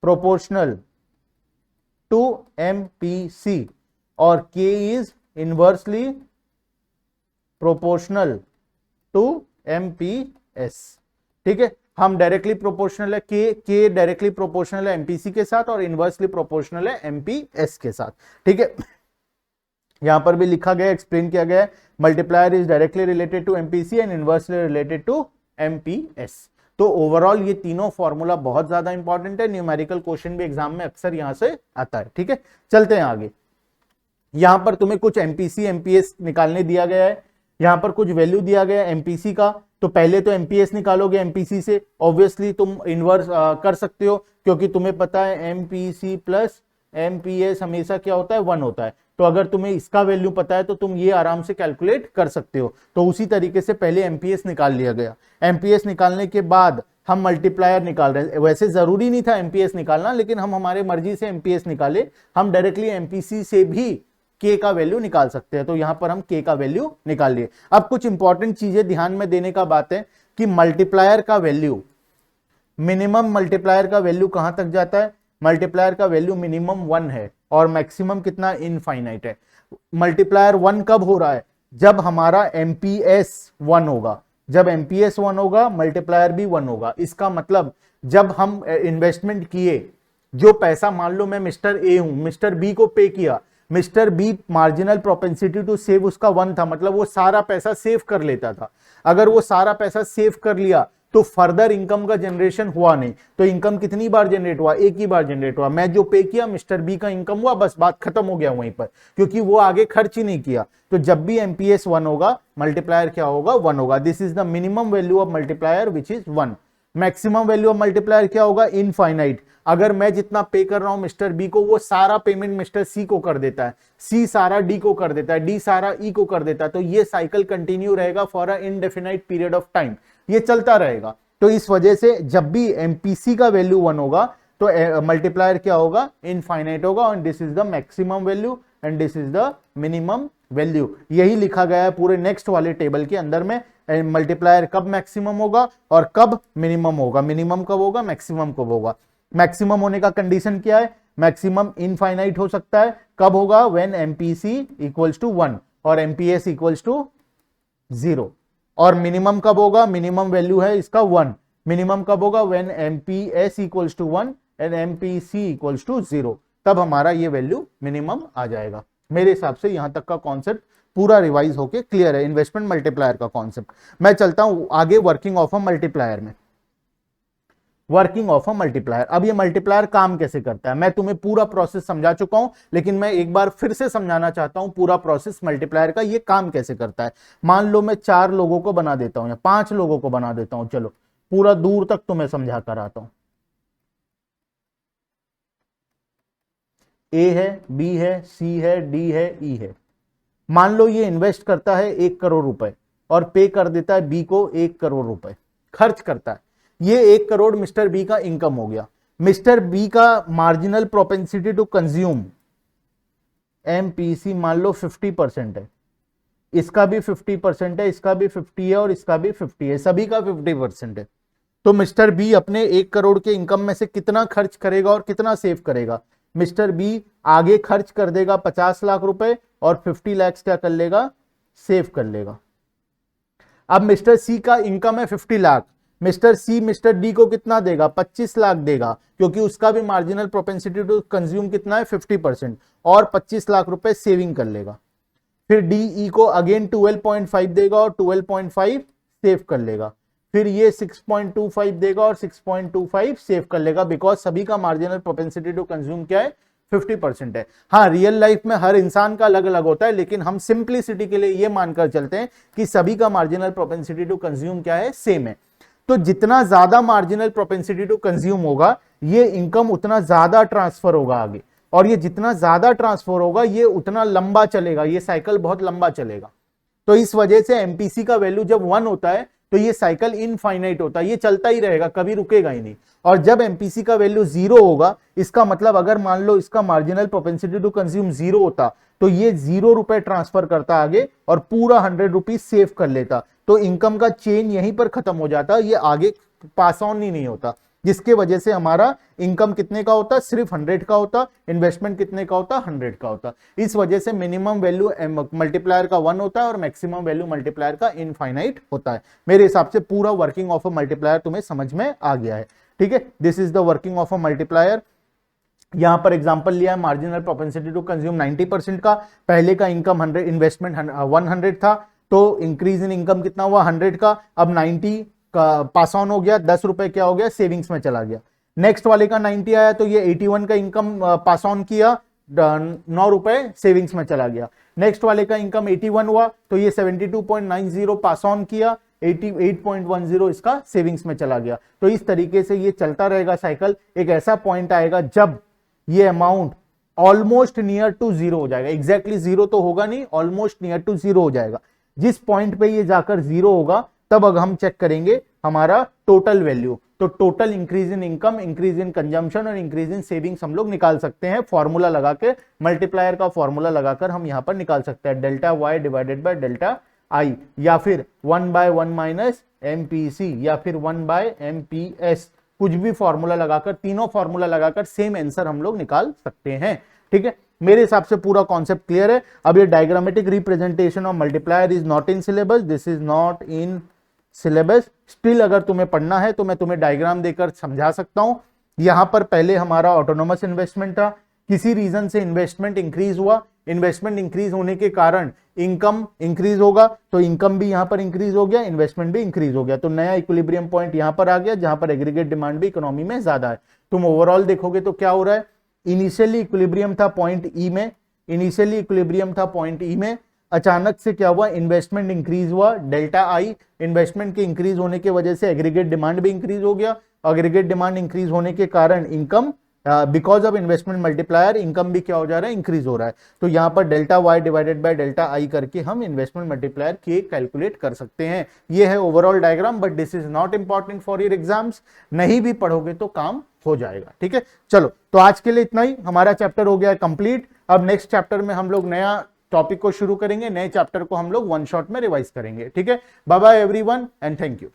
proportional to MPC, और K is inversely proportional to MPS, ठीक है। हम डायरेक्टली प्रोपोर्शनल है, के डायरेक्टली प्रोपोर्शनल है एमपीसी के साथ, और इनवर्सली प्रोपोर्शनल है एमपीएस के साथ, ठीक है। यहां पर भी लिखा गया, एक्सप्लेन किया गया है, multiplier is directly related to MPC and inversely related to MPS. तो ओवरऑल ये तीनों फॉर्मूला बहुत ज्यादा इंपॉर्टेंट है, न्यूमेरिकल क्वेश्चन भी एग्जाम में अक्सर यहां से आता है, ठीक है। चलते हैं आगे। यहां पर तुम्हें कुछ एमपीसी एमपीएस निकालने दिया गया है, यहां पर कुछ वैल्यू दिया गया है एमपीसी का। तो पहले तो एमपीएस निकालोगे एमपीसी से, ऑब्वियसली तुम इनवर्स कर सकते हो, क्योंकि तुम्हें पता है एमपीसी प्लस एमपीएस हमेशा क्या होता है? 1 होता है। तो अगर तुम्हें इसका वैल्यू पता है तो तुम ये आराम से कैलकुलेट कर सकते हो। तो उसी तरीके से पहले एमपीएस निकाल लिया गया। एमपीएस निकालने के बाद हम मल्टीप्लायर निकाल रहे हैं। वैसे जरूरी नहीं था एमपीएस निकालना, लेकिन हम हमारे मर्जी से एमपीएस निकाले। हम डायरेक्टली एमपीसी से भी के का वैल्यू निकाल सकते हैं, तो यहां पर हम के का वैल्यू निकाल लिए। अब कुछ इंपॉर्टेंट चीजें ध्यान में देने का बात है कि मल्टीप्लायर का वैल्यू, मिनिमम मल्टीप्लायर का वैल्यू कहां तक जाता है? मल्टीप्लायर का वैल्यू मिनिमम 1 है, और मैक्सिमम कितना? इनफाइनाइट है। मल्टीप्लायर 1 कब हो रहा है? जब हमारा एमपीएस 1 होगा। जब एमपीएस 1 होगा, मल्टीप्लायर भी 1 होगा। इसका मतलब जब हम इन्वेस्टमेंट किए, जो पैसा मान लो मैं मिस्टर ए हूं, मिस्टर बी को पे किया, mister B marginal propensity to save उसका 1 था, मतलब वो सारा पैसा सेव कर लेता था। अगर वो सारा पैसा सेव कर लिया, तो फर्दर इनकम का जनरेशन हुआ नहीं। तो इनकम कितनी बार जनरेट हुआ, एक ही बार जनरेट हुआ। मैं जो पे किया मिस्टर बी का इनकम हुआ, बस बात खत्म हो गया वहीं पर, क्योंकि वो आगे खर्च ही नहीं किया। तो जब भी एमपीएस 1 होगा, मल्टीप्लायर क्या होगा, 1 होगा। This is the minimum value of multiplier which is 1। Maximum value of multiplier क्या होगा, इनफाइनाइट। अगर मैं जितना पे कर रहा हूं मिस्टर बी को, वो सारा पेमेंट मिस्टर सी को कर देता है, सी सारा डी को कर देता है, डी सारा ई को कर देता है, तो ये साइकिल कंटिन्यू रहेगा for a indefinite period of time, ये चलता रहेगा। तो इस वजह से जब भी एमपीसी का वैल्यू 1 होगा तो मल्टीप्लायर क्या होगा, इनफाइनाइट होगा। और this is the maximum value and this is the minimum value. यही लिखा गया है पूरे नेक्स्ट वाले टेबल के अंदर में। मल्टीप्लायर कब मैक्सिमम होगा और कब मिनिमम होगा, मिनिमम कब होगा, मैक्सिमम कब होगा। मैक्सिमम होने का कंडीशन क्या है, मैक्सिमम इनफाइनाइट हो सकता है, कब होगा, व्हेन एमपीसी इक्वल्स टू 1 और एमपीएस इक्वल्स टू 0। और मिनिमम कब होगा, मिनिमम वैल्यू है इसका 1, मिनिमम कब होगा, when MPS equals to 1 and MPC equals to 0, तब हमारा ये वैल्यू मिनिमम आ जाएगा। मेरे हिसाब से यहां तक का कॉन्सेप्ट पूरा रिवाइज होके क्लियर है, इन्वेस्टमेंट मल्टीप्लायर का कॉन्सेप्ट। मैं चलता हूं आगे वर्किंग ऑफ अ मल्टीप्लायर में। वर्किंग ऑफ अ मल्टीप्लायर, अब ये मल्टीप्लायर काम कैसे करता है, मैं तुम्हें पूरा प्रोसेस समझा चुका हूं, लेकिन मैं एक बार फिर से समझाना चाहता हूं पूरा प्रोसेस मल्टीप्लायर का, ये काम कैसे करता है। मान लो मैं 4 लोगों को बना देता हूं या 5 लोगों को बना देता हूं, चलो पूरा दूर तक तुम्हें समझा कर आता हूं। ए है, बी है, सी है, डी है, ई है। मान लो ये इन्वेस्ट करता है 1 करोड़ रुपए और पे कर देता है बी को 1 करोड़ रुपए, खर्च करता है। ये 1 करोड़ मिस्टर बी का इनकम हो गया। मिस्टर बी का marginal propensity to consume MPC मान लो 50% है, इसका भी 50% है, इसका भी 50 है और इसका भी 50 है, सभी का 50% है। तो मिस्टर बी अपने 1 करोड़ के इनकम में से कितना खर्च करेगा और कितना सेव करेगा। मिस्टर बी आगे खर्च कर देगा 50 लाख रुपए और 50 लाख क्या कर लेगा, सेव कर लेगा। अब मिस्टर सी का इनकम है 50 लाख, मिस्टर सी मिस्टर डी को कितना देगा, 25 लाख देगा, क्योंकि उसका भी मार्जिनल प्रोपेंसिटी टू कंज्यूम कितना है, 50%, और 25 लाख रुपए सेविंग कर लेगा। फिर डी ई को अगेन 12.5 देगा और 12.5 सेव कर लेगा। फिर ये 6.25 देगा और 6.25 सेव कर लेगा, बिकॉज सभी का मार्जिनल प्रोपेंसिटी टू कंज्यूम क्या है, 50% है। हाँ, रियल लाइफ में हर इंसान का अलग अलग होता है, लेकिन हम सिंप्लिसिटी के लिए ये मानकर चलते हैं कि सभी का मार्जिनल प्रोपेंसिटी टू कंज्यूम क्या है, सेम है। तो जितना ज्यादा मार्जिनल प्रोपेंसिटी टू कंज्यूम होगा, ये इनकम उतना ज्यादा ट्रांसफर होगा आगे, और ये जितना ज्यादा ट्रांसफर होगा ये उतना लंबा चलेगा, ये साइकिल बहुत लंबा चलेगा। तो इस वजह से एमपीसी का वैल्यू जब 1 होता है तो ये साइकिल इनफाइनाइट होता है, ये चलता ही रहेगा, कभी रुकेगा ही नहीं। और जब एमपीसी का वैल्यू 0 होगा, इसका मतलब अगर मान लो इसका मार्जिनल प्रोपेंसिटी टू कंज्यूम 0 होता तो ये 0 रुपए ट्रांसफर करता आगे और पूरा 100 रुपीज सेव कर लेता। तो इनकम का चेन यहीं पर खत्म हो जाता, ये आगे पास ऑन ही नहीं होता, जिसके वजह से हमारा इनकम कितने का होता, सिर्फ 100 का होता, इन्वेस्टमेंट कितने का होता, 100 का होता। इस वजह से मिनिमम वैल्यू मल्टीप्लायर का 1 होता है और मैक्सिमम वैल्यू मल्टीप्लायर का इनफाइनाइट होता है। मेरे हिसाब से पूरा वर्किंग ऑफ अ मल्टीप्लायर तुम्हें समझ में आ गया है, ठीक है। This is the working of a multiplier. यहां पर एग्जांपल लिया है मार्जिनल प्रोपेंसिटी टू कंज्यूम 90% का, पहले का इनकम 100, इन्वेस्टमेंट 100 था, तो इंक्रीज इन इनकम कितना हुआ, 100 का, अब 90 का पास ऑन हो गया, 10 रुपए क्या हो गया, सेविंग्स में चला गया। नेक्स्ट वाले का 90 आया तो ये 81 का इनकम पास ऑन किया, 9 रुपए सेविंग्स में चला गया। नेक्स्ट वाले का इनकम 81 हुआ तो ये 72.90 पास ऑन किया, 88.10 इसका सेविंग्स में चला गया। तो इस तरीके से ये चलता रहेगा साइकिल। एक ऐसा पॉइंट आएगा जब ये अमाउंट ऑलमोस्ट नियर टू 0 हो जाएगा, एग्जैक्टली 0 तो होगा नहीं, ऑलमोस्ट नियर टू 0 हो जाएगा। जिस पॉइंट पे ये जाकर 0 होगा तब अगर हम चेक करेंगे हमारा टोटल वैल्यू, तो total increase in income, increase in consumption और इंक्रीज इन सेविंग्स हम लोग निकाल सकते हैं फॉर्मूला लगा के, मल्टीप्लायर का फॉर्मूला लगाकर हम यहां पर निकाल सकते हैं, delta Y divided by delta I, या फिर 1/1 माइनस एमपीसी, या फिर 1/एमपीएस, कुछ भी फॉर्मूला लगाकर, तीनों फॉर्मूला लगाकर सेम आंसर हम लोग निकाल सकते हैं, ठीक है। मेरे हिसाब से पूरा कॉन्सेप्ट क्लियर है। अब ये diagrammatic representation of multiplier is not in syllabus, this is not in syllabus. Still अगर तुम्हें पढ़ना है तो मैं तुम्हें डायग्राम देकर समझा सकता हूं। यहां पर पहले हमारा ऑटोनोमस इन्वेस्टमेंट था, किसी रीजन से इन्वेस्टमेंट इंक्रीज हुआ, इन्वेस्टमेंट इंक्रीज होने के कारण इनकम इंक्रीज होगा तो इनकम भी यहां पर इंक्रीज हो गया, इन्वेस्टमेंट भी इंक्रीज हो गया, तो नया इक्विलिब्रियम पॉइंट यहां पर आ गया जहां पर एग्रीगेट डिमांड भी इकोनॉमी में ज्यादा है। तुम ओवरऑल देखोगे तो क्या हो रहा है, इनिशियली इक्विलिब्रियम था पॉइंट ई में, इनिशियली इक्विलिब्रियम था पॉइंट ई में, अचानक से क्या हुआ, इन्वेस्टमेंट इंक्रीज हुआ डेल्टा आई, इन्वेस्टमेंट के इंक्रीज होने की वजह से एग्रीगेट डिमांड भी इंक्रीज हो गया, एग्रीगेट डिमांड इंक्रीज होने के कारण income because of investment multiplier income भी क्या हो जा रहा है, इंक्रीज हो रहा है। तो यहां पर delta Y divided by delta I करके हम इन्वेस्टमेंट मल्टीप्लायर के कैलकुलेट कर सकते हैं। ये है overall diagram, but this is not important for your exams, नहीं भी पढ़ोगे तो काम हो जाएगा। ठीक है, चलो तो आज के लिए इतना ही, हमारा चैप्टर हो गया कंप्लीट। अब नेक्स्ट चैप्टर में हम लोग नया टॉपिक को शुरू करेंगे, नए चैप्टर को हम लोग वन शॉट में रिवाइज करेंगे। ठीक है, bye bye everyone and thank you.